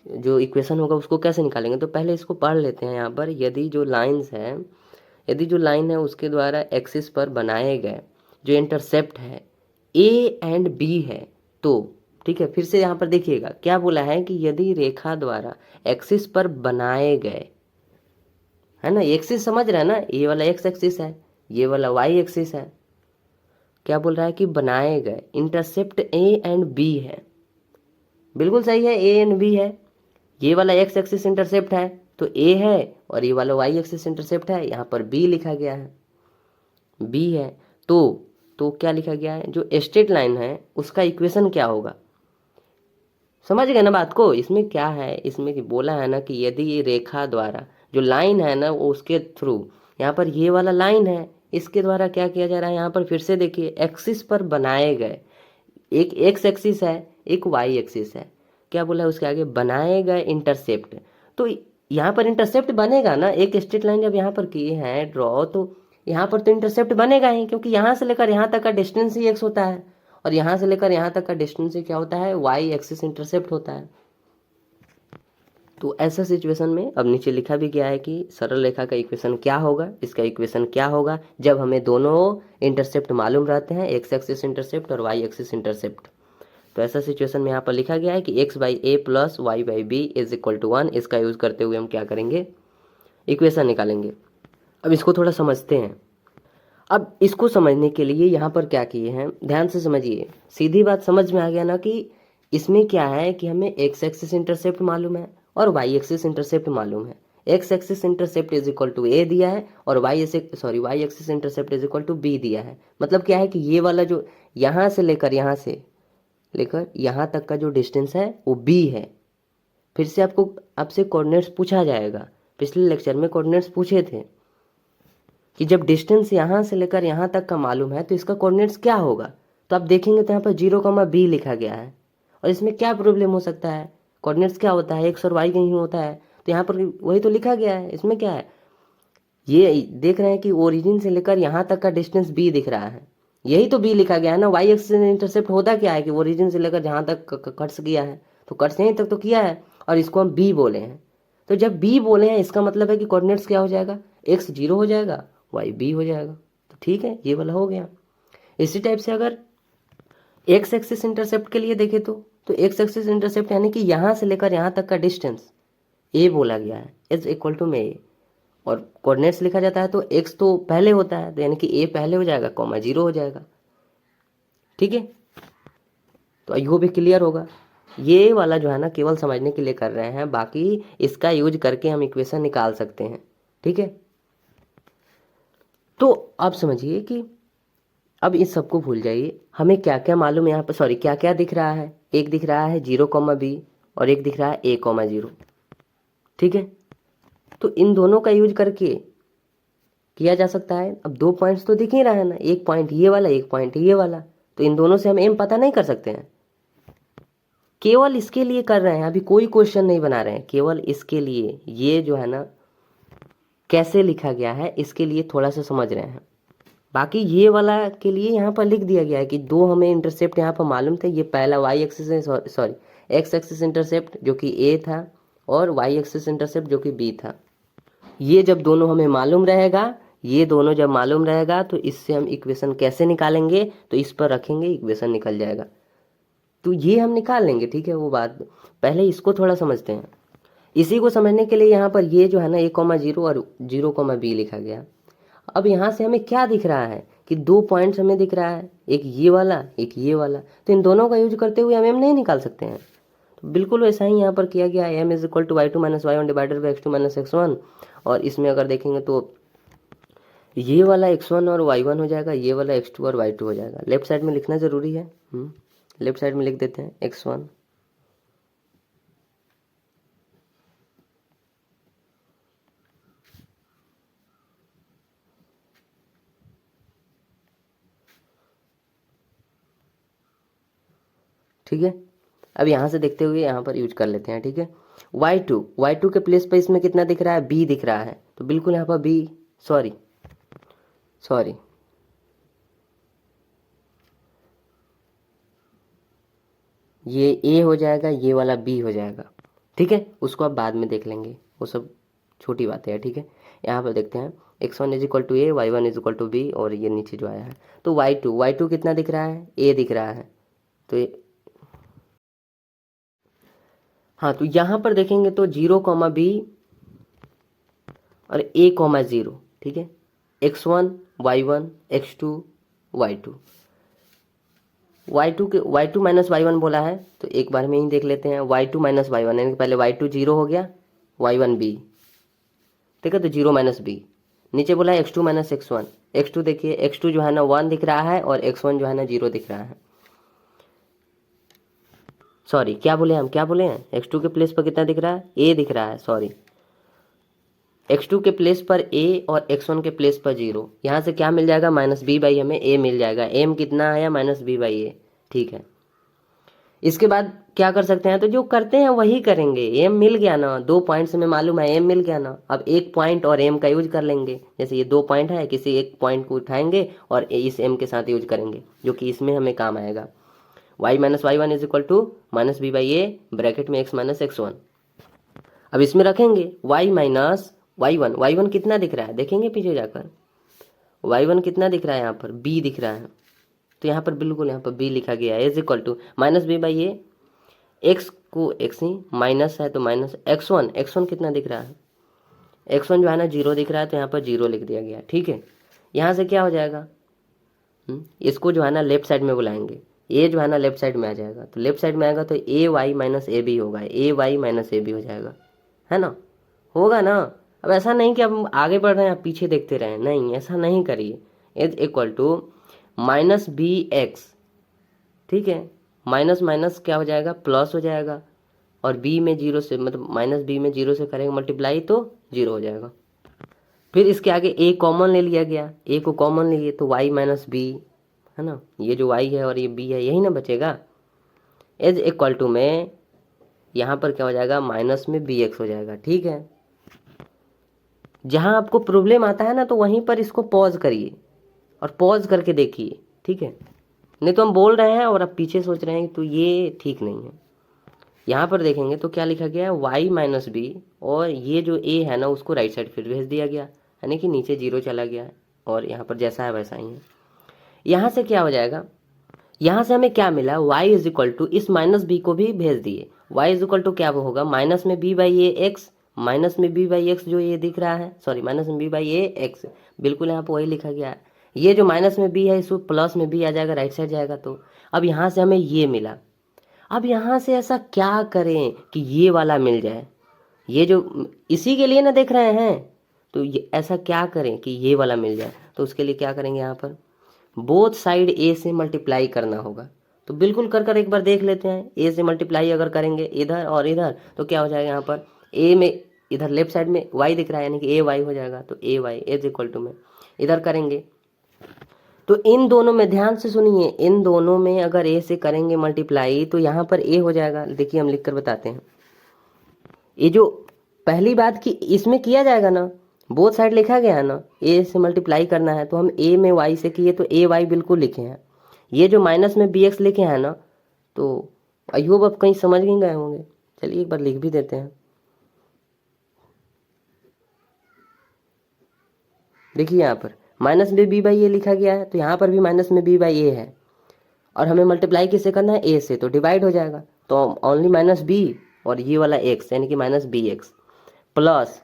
जो इक्वेशन होगा उसको कैसे निकालेंगे। तो पहले इसको पढ़ लेते हैं। यहाँ पर यदि जो लाइन्स है, यदि जो लाइन है उसके द्वारा एक्सिस पर बनाए गए जो इंटरसेप्ट है ए एंड बी है, तो ठीक है। फिर से यहाँ पर देखिएगा क्या बोला है कि यदि रेखा द्वारा एक्सिस पर बनाए गए, है ना, एक्सिस समझ रहे हैं ना, ये वाला एक्स एक्सिस है, ये वाला वाई एक्सिस है। क्या बोल रहा है कि बनाए गए इंटरसेप्ट ए एंड बी है, बिल्कुल सही है, ए एंड बी है। ये वाला एक्स एक्सिस इंटरसेप्ट है तो ए है और ये वाला वाई एक्सिस इंटरसेप्ट है, यहाँ पर बी लिखा गया है, बी है। तो क्या लिखा गया है, जो स्ट्रेट लाइन है उसका इक्वेशन क्या होगा, समझ गए ना बात को। इसमें क्या है, इसमें कि बोला है ना कि यदि ये रेखा द्वारा जो लाइन है ना वो उसके थ्रू, यहाँ पर ये वाला लाइन है, इसके द्वारा क्या किया जा रहा है, यहाँ पर फिर से देखिए एक्सिस पर बनाए गए, एक एक्स एक्सिस है एक वाई एक्सिस है, क्या बोला है उसके आगे, बनाए गए इंटरसेप्ट। तो यहाँ पर इंटरसेप्ट बनेगा ना, एक स्ट्रेट लाइन जब यहाँ पर किए हैं ड्रॉ तो यहाँ पर तो इंटरसेप्ट बनेगा ही, क्योंकि यहाँ से लेकर यहाँ तक का डिस्टेंस ही एक्स होता है और यहाँ से लेकर यहाँ तक का डिस्टेंस ही क्या होता है, वाई एक्सिस इंटरसेप्ट होता है। तो ऐसा सिचुएशन में अब नीचे लिखा भी गया है कि सरल रेखा का इक्वेशन क्या होगा, इसका इक्वेशन क्या होगा जब हमें दोनों इंटरसेप्ट मालूम रहते हैं, एक्स एक्सिस इंटरसेप्ट और वाई एक्सिस इंटरसेप्ट। तो ऐसा सिचुएशन में यहाँ पर लिखा गया है कि X by A plus Y by B is equal to 1। इसका यूज करते हुए हम क्या करेंगे, इक्वेशन निकालेंगे। अब इसको थोड़ा समझते हैं। अब इसको समझने के लिए यहाँ पर क्या किए हैं, ध्यान से समझिए, सीधी बात समझ में आ गया ना कि इसमें क्या है कि हमें एक्स एक्सिस इंटरसेप्ट मालूम है और वाई एक्सिस इंटरसेप्ट मालूम है। X axis intercept is equal to A दिया है और Y axis intercept is equal to B दिया है। मतलब क्या है कि ये वाला जो यहाँ से लेकर यहाँ तक का जो डिस्टेंस है वो बी है। फिर से आपसे कोऑर्डिनेट्स पूछा जाएगा, पिछले लेक्चर में कोऑर्डिनेट्स पूछे थे कि जब डिस्टेंस यहाँ से लेकर यहाँ तक का मालूम है तो इसका कोऑर्डिनेट्स क्या होगा। तो आप देखेंगे तो यहाँ पर 0,b लिखा गया है और इसमें क्या प्रॉब्लम हो सकता है, कोऑर्डिनेट्स क्या होता है, एक्स और वाई कहीं होता है, तो यहाँ पर वही तो लिखा गया है। इसमें क्या है, ये देख रहे हैं कि ओरिजिन से लेकर यहाँ तक का डिस्टेंस b दिख रहा है, यही तो b लिखा गया है ना। वाई एक्सिस इंटरसेप्ट होता क्या है कि ओरिजिन से लेकर जहाँ तक कट्स किया है तो कट्स यहीं तक तो किया है और इसको हम b बोले हैं। तो जब b बोले हैं इसका मतलब है कि कोऑर्डिनेट्स क्या हो जाएगा, x 0 हो जाएगा, y b हो जाएगा। तो ठीक है, ये वाला हो गया। इसी टाइप से अगर एक्स एक्सिस इंटरसेप्ट के लिए देखें तो एक्स एक्सिस इंटरसेप्ट यानी कि यहाँ से लेकर यहाँ तक का डिस्टेंस a बोला गया है इज इक्वल टू में a, और कोऑर्डिनेट्स लिखा जाता है तो x तो पहले होता है, तो यानी कि a पहले हो जाएगा, कॉमा 0 हो जाएगा। ठीक है, तो आई होप क्लियर होगा। ये वाला जो है ना केवल समझने के लिए कर रहे हैं, बाकी इसका यूज करके हम इक्वेशन निकाल सकते हैं। ठीक है, तो आप समझिए कि अब इस सबको भूल जाइए, हमें क्या क्या मालूम यहाँ पर, क्या क्या दिख रहा है, एक दिख रहा है 0,b और एक दिख रहा है a कॉमा 0, ठीक है। तो इन दोनों का यूज करके किया जा सकता है। अब 2 पॉइंट्स तो दिख ही रहा है ना, एक पॉइंट ये वाला, एक पॉइंट ये वाला, तो इन दोनों से हम m पता नहीं कर सकते हैं। केवल इसके लिए कर रहे हैं, अभी कोई क्वेश्चन नहीं बना रहे हैं, केवल इसके लिए ये जो है ना कैसे लिखा गया है इसके लिए थोड़ा सा समझ रहे हैं। बाकी ये वाला के लिए यहाँ पर लिख दिया गया है कि दो हमें इंटरसेप्ट यहाँ पर मालूम थे। ये पहला वाई एक्सिस है, सॉरी एक्स एक्सिस इंटरसेप्ट जो कि ए था, और वाई एक्सिस इंटरसेप्ट जो कि बी था। ये जब दोनों हमें मालूम रहेगा, ये दोनों जब मालूम रहेगा तो इससे हम इक्वेशन कैसे निकालेंगे, तो इस पर रखेंगे, इक्वेशन निकल जाएगा। तो ये हम निकाल लेंगे, ठीक है। वो बात पहले इसको थोड़ा समझते हैं। इसी को समझने के लिए यहाँ पर ये जो है ना a,0 और 0,b लिखा गया। अब यहाँ से हमें क्या दिख रहा है कि 2 पॉइंट्स हमें दिख रहा है, एक ये वाला एक ये वाला, तो इन दोनों का यूज करते हुए हम m नहीं निकाल सकते हैं। तो बिल्कुल वैसा ही यहाँ पर किया गया है, m is equal to y2 minus y1 divided by x2 minus x1। और इसमें अगर देखेंगे तो ये वाला x1 और y1 हो जाएगा, ये वाला x2 और y2 हो जाएगा। लेफ्ट साइड में लिखना जरूरी है, लेफ्ट साइड में लिख देते हैं x1 ठीक है। अब यहाँ से देखते हुए यहाँ पर यूज कर लेते हैं, ठीक है। y2 के प्लेस पर इसमें कितना दिख रहा है, b दिख रहा है, तो बिल्कुल यहाँ पर b, सॉरी ये a हो जाएगा, ये वाला b हो जाएगा, ठीक है। उसको आप बाद में देख लेंगे, वो सब छोटी बातें हैं, ठीक है। यहाँ पर देखते हैं x1 is equal to a, y1 is equal to b, और ये नीचे जो आया है तो y2 कितना दिख रहा है, a दिख रहा है, तो ये हाँ। तो यहाँ पर देखेंगे तो 0,b और a,0, ठीक है। x1 y1 x2 y2 minus y1 बोला है, तो एक बार में ही देख लेते हैं। y2 माइनस y1 यानी कि पहले y2 0 हो गया, y1 b, ठीक है। तो 0 माइनस b, नीचे बोला है x2 माइनस x1। x2 देखिए, x2 जो है ना 1 दिख रहा है और x1 जो है ना 0 दिख रहा है। सॉरी क्या बोले हैं, x2 के प्लेस पर कितना दिख रहा है, a दिख रहा है, सॉरी x2 के प्लेस पर a और x1 के प्लेस पर 0। यहाँ से क्या मिल जाएगा, माइनस b बाई हमें a मिल जाएगा। m कितना आया, माइनस b बाई a, ठीक है। इसके बाद क्या कर सकते हैं, तो जो करते हैं वही करेंगे। m मिल गया ना, 2 पॉइंट्स में मालूम है m मिल गया ना, अब एक पॉइंट और m का यूज कर लेंगे। जैसे ये 2 पॉइंट है, किसी एक पॉइंट को उठाएंगे और इस m के साथ यूज करेंगे, जो कि इसमें हमें काम आएगा। y minus y1 is equal to minus b by a bracket में x माइनस x1। अब इसमें रखेंगे y माइनस y1 कितना दिख रहा है, देखेंगे पीछे जाकर y1 कितना दिख रहा है, यहाँ पर b दिख रहा है, तो यहाँ पर बिल्कुल यहाँ पर b लिखा गया है, is equal to minus b by a, x को x ही माइनस है तो माइनस x1 कितना दिख रहा है, x1 जो है ना 0 दिख रहा है, तो यहाँ पर 0 लिख दिया गया, ठीक है। यहाँ से क्या हो जाएगा, इसको जो है ना लेफ्ट साइड में बुलाएंगे, a जो है ना लेफ्ट साइड में आ जाएगा, तो लेफ्ट साइड में आएगा तो a y minus A B होगा, a y minus A B हो जाएगा, है ना, होगा ना। अब ऐसा नहीं कि हम आगे बढ़ रहे हैं आप पीछे देखते रहें, नहीं ऐसा नहीं करिए। Is equal to minus B X, ठीक है। माइनस माइनस क्या हो जाएगा, प्लस हो जाएगा, और b में 0 से मतलब माइनस b में 0 से करेंगे मल्टीप्लाई तो 0 हो जाएगा। फिर इसके आगे a कॉमन ले लिया गया, a को कॉमन ले लिए तो y माइनस बी, है ना, ये जो y है और ये b है यही ना बचेगा। इज इक्वल टू में यहाँ पर क्या हो जाएगा, माइनस में बी एक्स हो जाएगा, ठीक है। जहाँ आपको प्रॉब्लम आता है ना तो वहीं पर इसको पॉज करिए और पॉज करके देखिए, ठीक है। नहीं तो हम बोल रहे हैं और आप पीछे सोच रहे हैं तो ये ठीक नहीं है। यहाँ पर देखेंगे तो क्या लिखा गया है, y माइनस बी, और ये जो a है ना उसको राइट साइड फिर भेज दिया गया, यानी कि नीचे 0 चला गया है और यहाँ पर जैसा है वैसा ही है। यहाँ से क्या हो जाएगा, यहाँ से हमें क्या मिला, y इज इक्वल टू इस माइनस बी को भी भेज दिए, y इज इक्वल टू क्या वो होगा, माइनस में b by A x, minus में b बाई एक्स जो ये दिख रहा है, सॉरी माइनस में b बाई ए एक्स, बिल्कुल यहाँ पर वही लिखा गया है। ये जो माइनस में b है इसको प्लस में b आ जाएगा, राइट साइड जाएगा। तो अब यहाँ से हमें ये मिला। अब यहाँ से ऐसा क्या करें कि ये वाला मिल जाए, ये जो इसी के लिए ना देख रहे हैं, तो ये ऐसा क्या करें कि ये वाला मिल जाए। तो उसके लिए क्या करेंगे, यहाँ पर बोथ साइड a से मल्टीप्लाई करना होगा। तो बिल्कुल कर कर एक बार देख लेते हैं। ए से मल्टीप्लाई अगर करेंगे इधर और इधर तो क्या हो जाएगा, यहाँ पर ए में इधर लेफ्ट साइड में वाई दिख रहा है, यानी कि ए वाई हो जाएगा। तो ए वाई इज इक्वल टू में इधर करेंगे तो इन दोनों में ध्यान से सुनिए, इन दोनों में अगर ए से करेंगे मल्टीप्लाई तो यहाँ पर ए हो जाएगा। देखिए हम लिख कर बताते हैं। ये जो पहली बात की इसमें किया जाएगा ना, बोथ साइड लिखा गया है ना, ए से मल्टीप्लाई करना है तो हम ए में वाई से किए तो ए वाई बिल्कुल लिखे हैं। ये जो माइनस में बी एक्स लिखे हैं ना, तो आई होप आप कहीं समझ नहीं गए होंगे। चलिए एक बार लिख भी देते हैं। देखिए यहाँ पर माइनस में बी बाई ए लिखा गया है, तो यहाँ पर भी माइनस में बी बाई ए है और हमें मल्टीप्लाई किससे करना है, ए से, तो डिवाइड हो जाएगा। तो ओनली माइनस बी और ये वाला एक्स यानी कि माइनस बी एक्स प्लस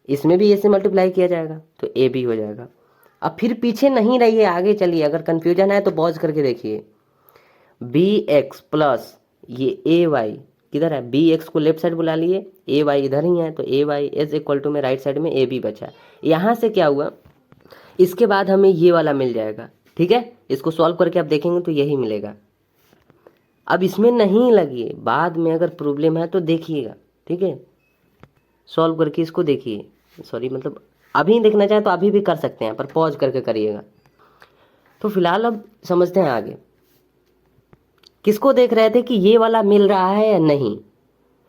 इसमें भी ए से मल्टीप्लाई किया जाएगा तो ए बी हो जाएगा। अब फिर पीछे नहीं रहिए, आगे चलिए। अगर कन्फ्यूजन है तो पॉज करके देखिए। बी एक्स प्लस ये ए वाई किधर है, बी एक्स को लेफ्ट साइड बुला लिए, ए वाई इधर ही है, तो ए वाई इज इक्वल टू में राइट साइड में ए बी बचा। यहाँ से क्या हुआ, इसके बाद हमें ये वाला मिल जाएगा। ठीक है, इसको सॉल्व करके आप देखेंगे तो यही मिलेगा। अब इसमें नहीं लगिए, बाद में अगर प्रॉब्लम है तो देखिएगा। ठीक है, सॉल्व करके इसको देखिए, सॉरी मतलब अभी देखना चाहे तो अभी भी कर सकते हैं, पर पॉज करके करिएगा। तो फिलहाल अब समझते हैं आगे। किसको देख रहे थे कि ये वाला मिल रहा है या नहीं,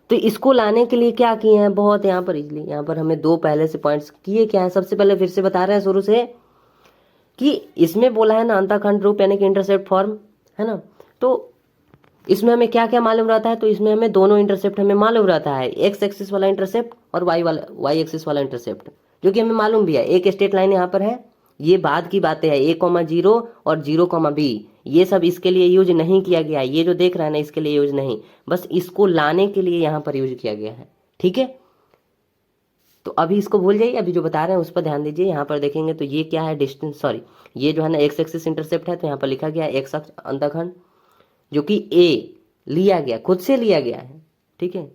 तो इसको लाने के लिए क्या किए हैं, बहुत यहाँ पर इजली, यहाँ पर हमें दो पहले से पॉइंट्स किए क्या है। सबसे पहले फिर से बता रहे हैं शुरू से कि इसमें बोला है ना अंतःखंड रूप यानी कि इंटरसेप्ट फॉर्म है ना, तो इसमें हमें क्या क्या मालूम रहता है, तो इसमें हमें दोनों इंटरसेप्ट हमें मालूम रहता है, एक्स एक्सिस वाला इंटरसेप्ट और वाई एक्सिस वाला इंटरसेप्ट, जो कि हमें मालूम भी है। एक स्ट्रेट लाइन यहाँ पर है, ये बाद की बातें हैं, a,0 और 0,b, ये सब इसके लिए यूज नहीं किया गया है। ये जो देख रहा है ना, इसके लिए यूज नहीं, बस इसको लाने के लिए यहाँ पर यूज किया गया है। ठीक है, तो अभी इसको भूल जाइए, अभी जो बता रहे हैं उस पर ध्यान दीजिए। यहाँ पर देखेंगे तो ये क्या है, डिस्टेंस, सॉरी ये जो है ना एक्स एक्सिस इंटरसेप्ट है, तो यहाँ पर लिखा गया है एक्स अक्ष अंतःखंड, जो कि ए लिया गया, खुद से लिया गया है। ठीक है,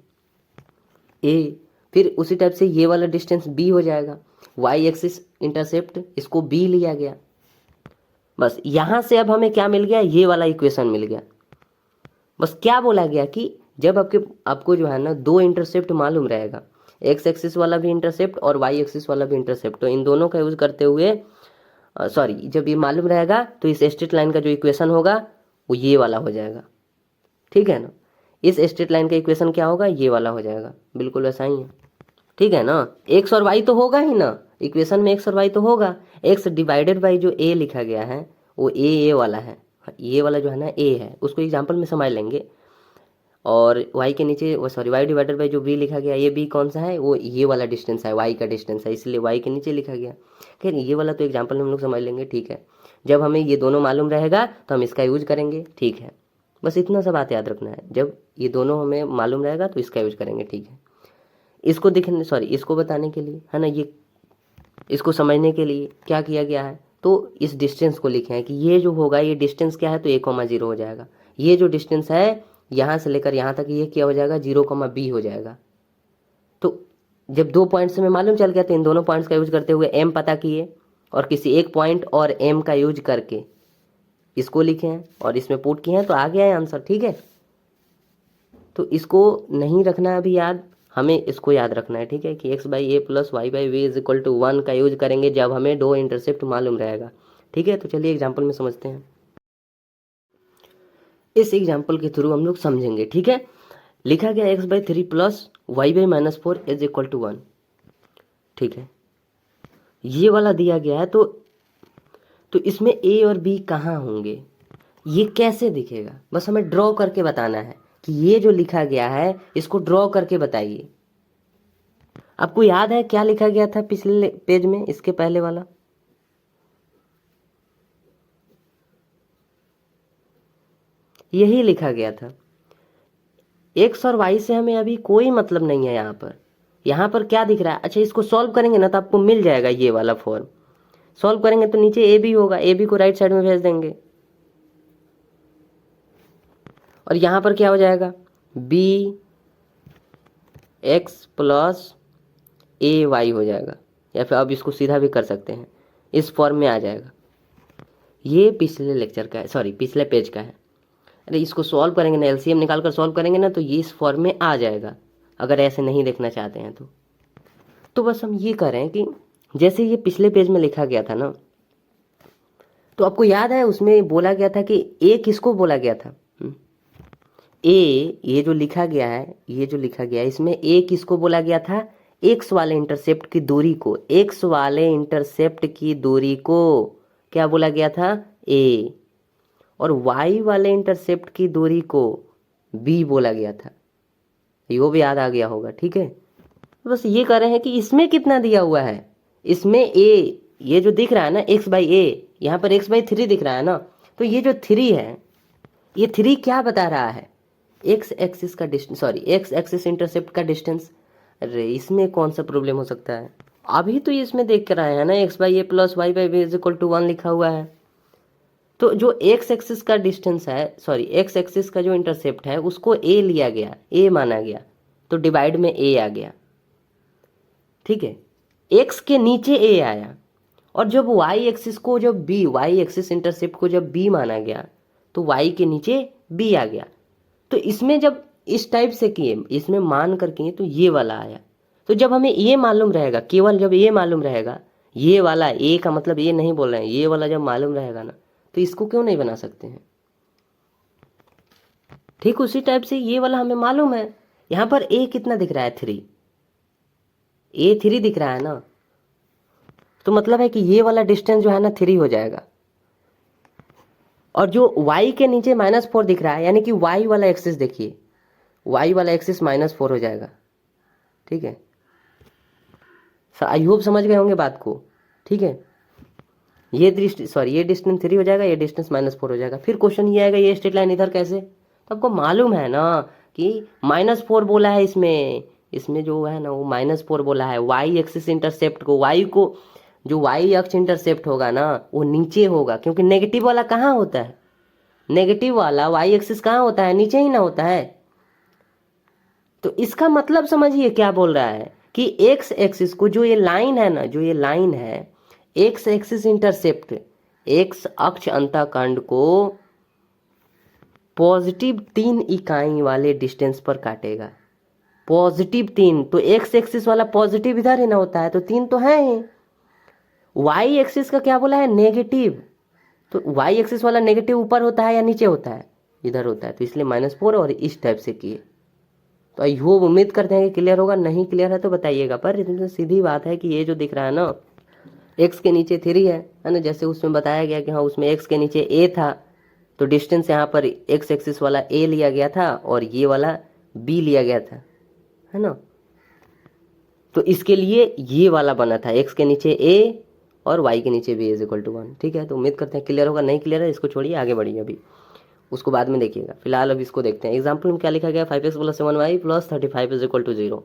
ए, फिर उसी टाइप से ये वाला डिस्टेंस बी हो जाएगा, वाई एक्सिस इंटरसेप्ट, इसको बी लिया गया। बस यहाँ से अब हमें क्या मिल गया, ये वाला इक्वेशन मिल गया। बस क्या बोला गया कि जब आपको जो है ना दो इंटरसेप्ट मालूम रहेगा, एक्स एक्सिस वाला भी इंटरसेप्ट और वाई एक्सिस वाला भी इंटरसेप्ट, तो इन दोनों का यूज करते हुए सॉरी जब ये मालूम रहेगा तो इस स्ट्रेट लाइन का जो इक्वेशन होगा वो ये वाला हो जाएगा। ठीक है ना, इस स्ट्रेट लाइन का इक्वेशन क्या होगा, ये वाला हो जाएगा, बिल्कुल वैसा ही है। ठीक है ना, एक्स और वाई तो होगा ही ना, इक्वेशन में एक्स और वाई तो होगा। एक्स डिवाइडेड बाई जो ए लिखा गया है वो ए वाला है, ये वाला जो है ना ए है, उसको एग्जाम्पल में समझ लेंगे। और वाई के नीचे वो सॉरी वाई डिवाइडेड बाई जो बी लिखा गया, ये बी कौन सा है, वो ये वाला डिस्टेंस है, वाई का डिस्टेंस है, इसलिए वाई के नीचे लिखा गया। खैर ये वाला तो एग्जाम्पल में हम लोग समझ लेंगे। ठीक है, जब हमें ये दोनों मालूम रहेगा तो हम इसका यूज करेंगे। ठीक है, बस इतना सा बात याद रखना है, जब ये दोनों हमें मालूम रहेगा तो इसका यूज करेंगे। ठीक है, इसको दिखने सॉरी इसको बताने के लिए है ना, ये इसको समझने के लिए क्या किया गया है, तो इस डिस्टेंस को लिखे हैं कि ये जो होगा ये डिस्टेंस क्या है, तो a,0 हो जाएगा। ये जो डिस्टेंस है यहाँ से लेकर यहाँ तक ये क्या हो जाएगा, 0,b हो जाएगा। तो जब दो पॉइंट्स में मालूम चल गया तो इन दोनों पॉइंट्स का यूज करते हुए m पता किए और किसी एक पॉइंट और m का यूज करके इसको लिखे हैं और इसमें पुट किए हैं, तो आ गया है आंसर। ठीक है, तो इसको नहीं रखना है अभी याद, हमें इसको याद रखना है। ठीक है, कि X by A plus Y by V is equal to 1 का यूज करेंगे जब हमें दो इंटरसेप्ट मालूम रहेगा। ठीक है, तो चलिए एग्जाम्पल में समझते हैं। इस एग्जाम्पल के थ्रू हम लोग समझेंगे। ठीक है, लिखा गया X by 3 plus Y by -4 is equal to 1। ठीक है, ये वाला दिया गया है, तो इसमें ए और बी कहाँ होंगे, ये कैसे दिखेगा, बस हमें ड्रॉ करके बताना है कि ये जो लिखा गया है इसको ड्रॉ करके बताइए। आपको याद है क्या लिखा गया था पिछले पेज में, इसके पहले वाला, यही लिखा गया था। एक्स और वाई से हमें अभी कोई मतलब नहीं है। यहाँ पर क्या दिख रहा है, अच्छा इसको सॉल्व करेंगे ना तो आपको मिल जाएगा ये वाला फॉर्म। सॉल्व करेंगे तो नीचे ए बी होगा, ए बी को राइट साइड में भेज देंगे और यहाँ पर क्या हो जाएगा, बी एक्स प्लस ए वाई हो जाएगा, या फिर अब इसको सीधा भी कर सकते हैं, इस फॉर्म में आ जाएगा। ये पिछले लेक्चर का है, सॉरी पिछले पेज का है। अरे इसको सॉल्व करेंगे ना, एलसीएम निकाल कर सॉल्व करेंगे ना तो ये इस फॉर्म में आ जाएगा, अगर ऐसे नहीं देखना चाहते हैं तो बस हम ये कर रहे हैं कि जैसे ये पिछले पेज में लिखा गया था ना, तो आपको याद है उसमें बोला गया था कि ए किसको बोला गया था? ए, ये जो लिखा गया है, ये जो लिखा गया है इसमें ए किसको बोला गया था? एक्स वाले इंटरसेप्ट की दूरी को, एक्स वाले इंटरसेप्ट की दूरी को क्या बोला गया था? ए। और वाई वाले इंटरसेप्ट की दूरी को बी बोला गया था, ये भी याद आ गया होगा। ठीक है, बस ये कर रहे हैं कि इसमें कितना दिया हुआ है, इसमें ए, ये जो दिख रहा है ना एक्स बाई ए, यहाँ पर एक्स बाई 3 दिख रहा है ना, तो ये जो 3 है, ये 3 क्या बता रहा है? एक्स एक्सिस का distance, sorry X axis intercept का डिस्टेंस। अरे इसमें कौन सा प्रॉब्लम हो सकता है? अभी तो इसमें देख कर आए हैं ना, X by A plus Y by B is equal to 1 लिखा हुआ है। तो जो एक्स एक्सिस का डिस्टेंस है, सॉरी एक्स एक्सिस का जो इंटरसेप्ट है उसको ए लिया गया, ए माना गया, तो डिवाइड में ए आ गया। ठीक है, एक्स के नीचे ए आया, और जब वाई एक्सिस को, जब बी, वाई एक्सिस इंटरसेप्ट को जब बी माना गया तो वाई के नीचे बी आ गया। तो इसमें जब इस टाइप से किए, इसमें मान कर किए तो ये वाला आया। तो जब हमें ये मालूम रहेगा, केवल जब ये मालूम रहेगा, ये वाला ए का मतलब ये नहीं बोल रहे हैं, ये वाला जब मालूम रहेगा ना तो इसको क्यों नहीं बना सकते हैं? ठीक उसी टाइप से ये वाला हमें मालूम है, यहाँ पर ए कितना दिख रहा है? 3, ए 3 दिख रहा है ना, तो मतलब है कि ये वाला डिस्टेंस जो है ना 3 हो जाएगा। और जो y के नीचे -4 दिख रहा है, यानी कि y वाला एक्सिस देखिए, y वाला एक्सिस -4 हो जाएगा। ठीक है, आई होप समझ गए होंगे बात को। ठीक है, ये डिस्टेंस 3 हो जाएगा, ये डिस्टेंस -4 हो जाएगा। फिर क्वेश्चन ये आएगा, ये स्ट्रेट लाइन इधर कैसे? तो आपको मालूम है ना कि -4 बोला है इसमें जो है ना वो -4 बोला है। y एक्सिस इंटरसेप्ट को, y को, जो y अक्ष इंटरसेप्ट होगा ना वो नीचे होगा, क्योंकि नेगेटिव वाला कहाँ होता है? नेगेटिव वाला y एक्सिस कहाँ होता है? नीचे ही ना होता है। तो इसका मतलब समझिए क्या बोल रहा है कि x एक्सिस को, जो ये लाइन है ना, जो ये लाइन है, x एक्सिस इंटरसेप्ट, x अक्ष अंतःखंड को पॉजिटिव 3 इकाई वाले डिस्टेंस पर काटेगा। पॉजिटिव 3, तो x एक्सिस वाला पॉजिटिव इधर ही ना होता है, तो 3 तो है ही। y एक्सिस का क्या बोला है? नेगेटिव, तो y एक्सिस वाला नेगेटिव ऊपर होता है या नीचे होता है? इधर होता है, तो इसलिए -4 और इस टाइप से किए। तो आई होप, उम्मीद करते हैं कि क्लियर होगा। नहीं क्लियर है तो बताइएगा। पर इतनी सीधी बात है कि ये जो दिख रहा है ना, x के नीचे 3 है ना, जैसे उसमें बताया गया कि हाँ उसमें x के नीचे a था, तो डिस्टेंस यहाँ पर x एक्सिस वाला a लिया गया था और ये वाला b लिया गया था, है ना। तो इसके लिए ये वाला बना था, x के नीचे a और y के नीचे b इज इक्वल टू 1। ठीक है, तो उम्मीद करते हैं क्लियर होगा। नहीं क्लियर है इसको छोड़िए, आगे बढ़िए, अभी उसको बाद में देखिएगा। फिलहाल अब इसको देखते हैं। एग्जाम्पल में क्या लिखा गया? 5x + 7y + 35 is equal to 0।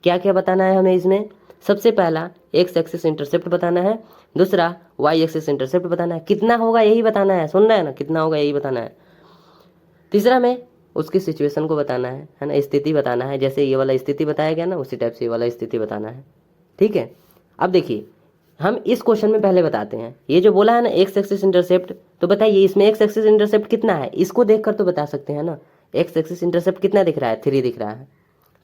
क्या क्या बताना है हमें इसमें? सबसे पहला एक्स एक्सिस इंटरसेप्ट बताना है, दूसरा वाई एक्सिस इंटरसेप्ट बताना है, कितना होगा यही बताना है, सुन रहे हैं ना, कितना होगा यही बताना है। तीसरा में उसकी सिचुएशन को बताना है ना, स्थिति बताना है, जैसे ये वाला स्थिति बताया गया ना उसी टाइप से ये वाला स्थिति बताना है। ठीक है, अब देखिए हम इस क्वेश्चन में पहले बताते हैं, ये जो बोला है ना एक्स एक्सिस इंटरसेप्ट, तो बताइए इसमें एक्स एक्सिस इंटरसेप्ट कितना है? इसको देखकर तो बता सकते हैं ना, एक्स एक्सिस इंटरसेप्ट कितना दिख रहा है? 3 दिख रहा है,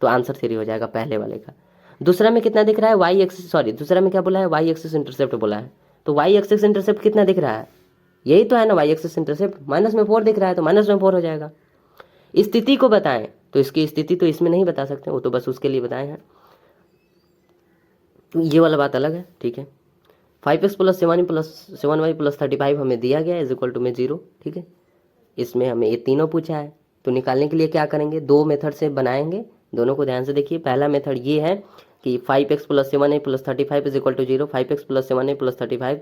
तो आंसर 3 हो जाएगा पहले वाले का। दूसरा में कितना दिख रहा है? वाई एक्सिस, सॉरी दूसरा में क्या बोला है? वाई एक्सिस इंटरसेप्ट बोला है, तो वाई एक्सिस इंटरसेप्ट कितना दिख रहा है? यही तो है ना वाई एक्सिस इंटरसेप्ट, -4 दिख रहा है, तो -4 हो जाएगा। स्थिति को बताएं, तो इसकी स्थिति तो इसमें नहीं बता सकते, वो तो बस उसके लिए बताए हैं, तो ये वाला बात अलग है। ठीक है, 5x + 7y + 35 हमें दिया गया इज इक्वल टू में 0। ठीक है, इसमें हमें ये तीनों पूछा है, तो निकालने के लिए क्या करेंगे? 2 मेथड से बनाएंगे, दोनों को ध्यान से देखिए। पहला मेथड ये है कि 5x + 7y + 35 is equal to 0। 5x + 7y + 35,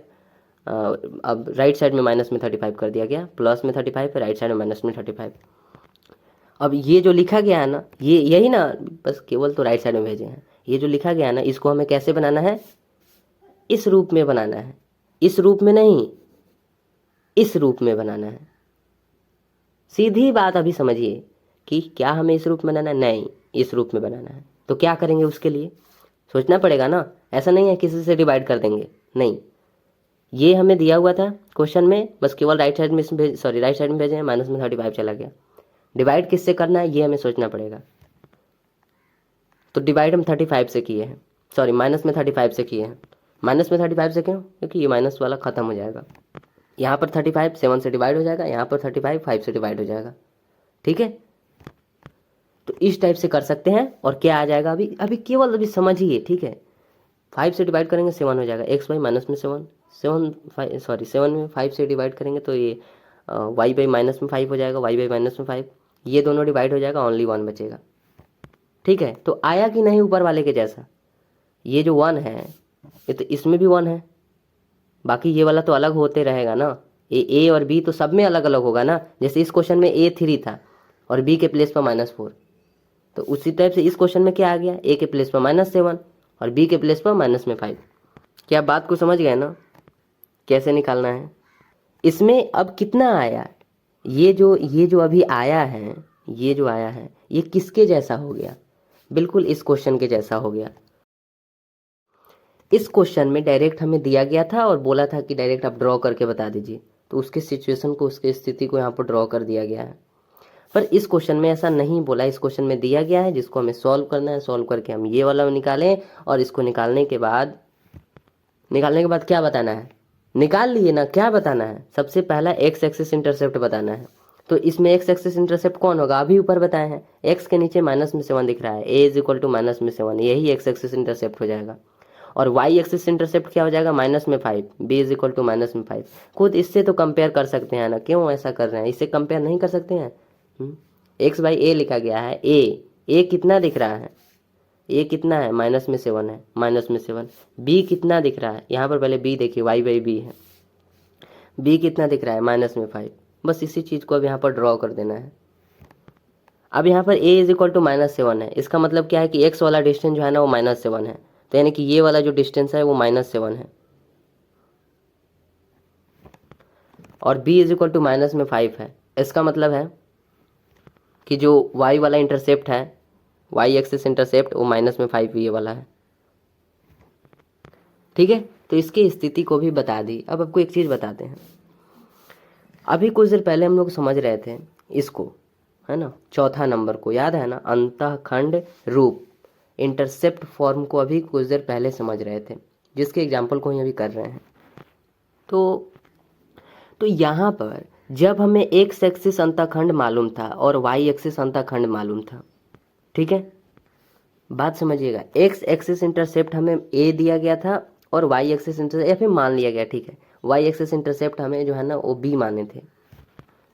अब राइट साइड में माइनस में 35 कर दिया गया, प्लस में 35, राइट साइड में माइनस में 35। अब ये जो लिखा गया है ना, ये यही ना, बस केवल तो राइट साइड में भेजे हैं। ये जो लिखा गया है ना, इसको हमें कैसे बनाना है? इस रूप में बनाना है, इस रूप में नहीं, इस रूप में बनाना है। सीधी बात अभी समझिए कि क्या हमें इस रूप में बनाना है? नहीं, इस रूप में बनाना है। तो क्या करेंगे उसके लिए? सोचना पड़ेगा ना, ऐसा नहीं है किसी से डिवाइड कर देंगे, नहीं, ये हमें दिया हुआ था क्वेश्चन में, बस केवल राइट साइड में राइट साइड में भेजे हैं, माइनस में 35 चला गया। डिवाइड किससे करना है ये हमें सोचना पड़ेगा। तो डिवाइड हम 35 से किए हैं, सॉरी माइनस में 35 से किए हैं। माइनस में 35 से क्यों? क्योंकि ये माइनस वाला खत्म हो जाएगा। यहाँ पर 35 7 से डिवाइड हो जाएगा, यहाँ पर 35 5 से डिवाइड हो जाएगा। ठीक है, तो इस टाइप से कर सकते हैं। और क्या आ जाएगा अभी अभी केवल अभी समझिए। ठीक है, 5 से डिवाइड करेंगे 7 हो जाएगा, एक्स वाई माइनस में 7 में 5 से डिवाइड करेंगे तो ये वाई बाई माइनस में 5 हो जाएगा, वाई बाई माइनस में 5, ये दोनों डिवाइड हो जाएगा, ओनली 1 बचेगा। ठीक है, तो आया कि नहीं ऊपर वाले के जैसा? ये जो 1 है ये तो इसमें भी 1 है, बाकी ये वाला तो अलग होते रहेगा ना। ए और बी तो सब में अलग अलग होगा ना। जैसे इस क्वेश्चन में ए 3 था और बी के प्लेस पर -4, तो उसी टाइप से इस क्वेश्चन में क्या आ गया, ए के प्लेस पर -7 और बी के प्लेस पर -5। क्या बात को समझ गए ना कैसे निकालना है? इसमें अब कितना आया, ये जो अभी आया है, ये जो आया है ये किसके जैसा हो गया? बिल्कुल इस क्वेश्चन के जैसा हो गया। इस क्वेश्चन में डायरेक्ट हमें दिया गया था और बोला था कि डायरेक्ट आप ड्रॉ करके बता दीजिए, तो उसके सिचुएशन को, उसके स्थिति को यहाँ पर ड्रॉ कर दिया गया है। पर इस क्वेश्चन में ऐसा नहीं बोला, इस क्वेश्चन में दिया गया है जिसको हमें सॉल्व करना है। सॉल्व करके हम ये वाला निकालें और इसको निकालने के बाद क्या बताना है? निकाल लिए ना, क्या बताना है? सबसे पहला एक्स एक्सिस इंटरसेप्ट बताना है। तो इसमें एक्स एक्सिस इंटरसेप्ट कौन होगा? अभी ऊपर बताए हैं, एक्स के नीचे -7 दिख रहा है, ए इज इक्वल टू -7, यही एक्स एक्सिस इंटरसेप्ट हो जाएगा। और वाई एक्सिस इंटरसेप्ट क्या हो जाएगा? -5, बी इज इक्वल टू -5। खुद इससे तो कंपेयर कर सकते हैं ना, क्यों ऐसा कर रहे हैं? इससे कंपेयर नहीं कर सकते हैं? एक्स बाई ए लिखा गया है, ए कितना दिख रहा है? ए कितना है? -7 है, -7। बी कितना दिख रहा है? यहाँ पर पहले बी देखिए, वाई बाई बी है। बी कितना दिख रहा है? -5। बस इसी चीज़ को अब यहाँ पर ड्रॉ कर देना है। अब यहाँ पर a इज इक्वल टू -7 है, इसका मतलब क्या है कि x वाला डिस्टेंस जो है ना वो -7 है, तो यानी कि ये वाला जो डिस्टेंस है वो -7 है। और b इज इक्वल टू -5 है, इसका मतलब है कि जो y वाला इंटरसेप्ट है, y एक्सिस इंटरसेप्ट, वो -5 ये वाला है। ठीक है, तो इसकी स्थिति को भी बता दी। अब आपको एक चीज़ बताते हैं। अभी कुछ देर पहले हम लोग समझ रहे थे इसको, है ना, चौथा नंबर को, याद है ना, अंतःखंड रूप इंटरसेप्ट फॉर्म को अभी कुछ देर पहले समझ रहे थे, जिसके एग्जाम्पल को ही अभी कर रहे हैं। तो यहाँ पर जब हमें एक्स एक्सिस अंतःखंड मालूम था और वाई एक्सिस अंतःखंड मालूम था, ठीक है, बात समझिएगा, एक्स एक्सिस इंटरसेप्ट हमें ए दिया गया था और वाई एक्सिस इंटरसेप्ट या फिर मान लिया गया, ठीक है, वाई एक्सिस इंटरसेप्ट हमें जो है ना वो बी माने थे।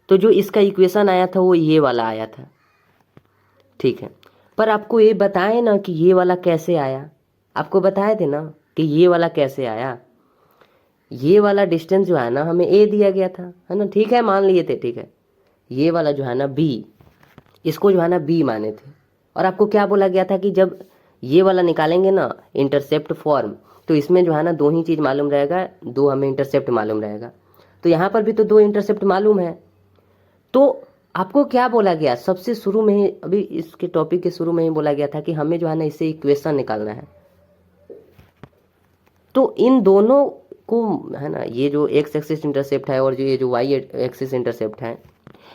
तो जो इसका इक्वेशन आया था वो ये वाला आया था, ठीक है। पर आपको ये बताए ना कि ये वाला कैसे आया, आपको बताए थे ना कि ये वाला कैसे आया। ये वाला डिस्टेंस जो है ना हमें ए दिया गया था, है ना, ठीक है, मान लिए थे, ठीक है। ये वाला जो है ना बी, इसको जो है ना बी माने थे। और आपको क्या बोला गया था कि जब ये वाला निकालेंगे ना इंटरसेप्ट फॉर्म, तो इसमें जो है ना दो ही चीज़ मालूम रहेगा, दो हमें इंटरसेप्ट मालूम रहेगा। तो यहाँ पर भी तो दो इंटरसेप्ट मालूम है। तो आपको क्या बोला गया सबसे शुरू में ही, अभी इसके टॉपिक के शुरू में ही बोला गया था कि हमें जो है ना इससे इक्वेशन निकालना है। तो इन दोनों को, है ना, ये जो एक्स एक्सिस इंटरसेप्ट है और जो ये जो वाई एक्सिस इंटरसेप्ट है,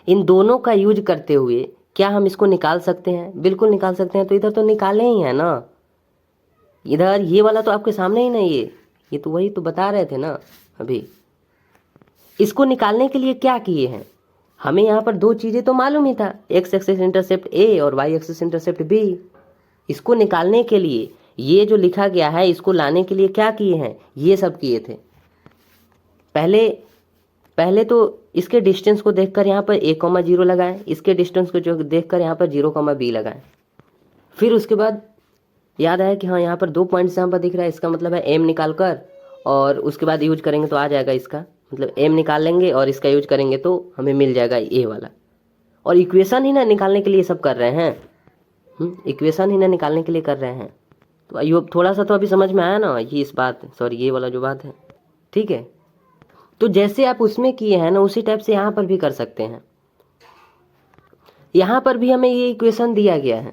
इन दोनों का यूज करते हुए क्या हम इसको निकाल सकते हैं? बिल्कुल निकाल सकते हैं। तो इधर तो निकाले ही है ना, इधर ये वाला तो आपके सामने ही नहीं, ये तो वही तो बता रहे थे ना अभी। इसको निकालने के लिए क्या किए हैं, हमें यहाँ पर दो चीज़ें तो मालूम ही था, एक्स एक्सिस इंटरसेप्ट ए और वाई एक्सिस इंटरसेप्ट बी। इसको निकालने के लिए ये जो लिखा गया है, इसको लाने के लिए क्या किए हैं, ये सब किए थे। पहले तो इसके डिस्टेंस को देखकर यहाँ पर a,0 लगाएं, इसके डिस्टेंस को जो देखकर यहाँ पर 0,b लगाएं। फिर उसके बाद याद आया कि हाँ यहाँ पर 2 पॉइंट्स यहाँ पर दिख रहा है, इसका मतलब है m निकाल कर और उसके बाद यूज करेंगे तो आ जाएगा इसका, मतलब m निकाल लेंगे और इसका यूज करेंगे तो हमें मिल जाएगा ए वाला। और इक्वेशन ही ना निकालने के लिए सब कर रहे हैं, इक्वेशन ही ना निकालने के लिए कर रहे हैं। तो ये थोड़ा सा तो अभी समझ में आया ना, ये इस बात, सॉरी ये वाला जो बात है, ठीक है। तो जैसे आप उसमें किए हैं ना उसी टाइप से यहाँ पर भी कर सकते हैं। यहाँ पर भी हमें ये इक्वेशन दिया गया है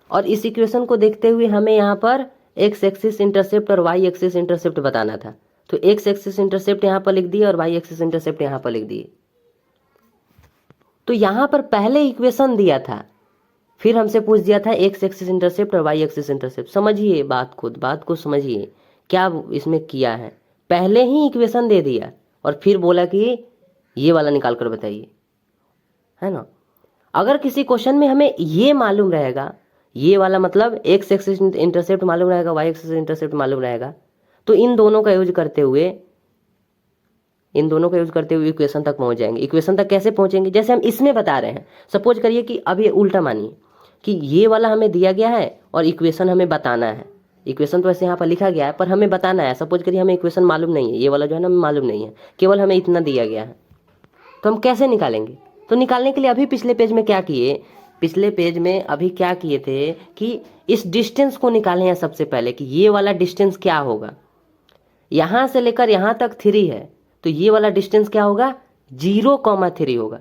और इस इक्वेशन को देखते हुए हमें यहाँ पर एक्स एक्सिस इंटरसेप्ट और वाई एक्सिस इंटरसेप्ट बताना था। तो एक्स एक्सिस इंटरसेप्ट यहाँ पर लिख दिए और वाई एक्सिस इंटरसेप्ट यहाँ पर लिख दिए। तो यहाँ पर पहले इक्वेशन दिया था, फिर हमसे पूछ दिया था एक्स एक्सिस इंटरसेप्ट और वाई एक्सिस इंटरसेप्ट। समझिए बात को समझिए क्या इसमें किया है। पहले ही इक्वेशन दे दिया और फिर बोला कि ये वाला निकाल कर बताइए, है ना। अगर किसी क्वेश्चन में हमें ये मालूम रहेगा, ये वाला मतलब एक्स एक्सिस इंटरसेप्ट मालूम रहेगा, वाई एक्सिस इंटरसेप्ट मालूम रहेगा, तो इन दोनों का यूज करते हुए इक्वेशन तक पहुंच जाएंगे। इक्वेशन तक कैसे पहुंचेंगे, जैसे हम इसमें बता रहे हैं। सपोज करिए कि अब ये उल्टा मानिए कि ये वाला हमें दिया गया है और इक्वेशन हमें बताना है। इक्वेशन तो ऐसे यहाँ पर लिखा गया है पर हमें बताना है। सपोज करिए हमें इक्वेशन मालूम नहीं है, ये वाला जो है ना हमें मालूम नहीं है, केवल हमें इतना दिया गया है, तो हम कैसे निकालेंगे। तो निकालने के लिए अभी पिछले पेज में क्या किए, पिछले पेज में अभी क्या किए थे कि इस डिस्टेंस को निकाले हैं सबसे पहले कि ये वाला डिस्टेंस क्या होगा। यहाँ से लेकर यहाँ तक 3 है, तो ये वाला डिस्टेंस क्या होगा 0,3 होगा।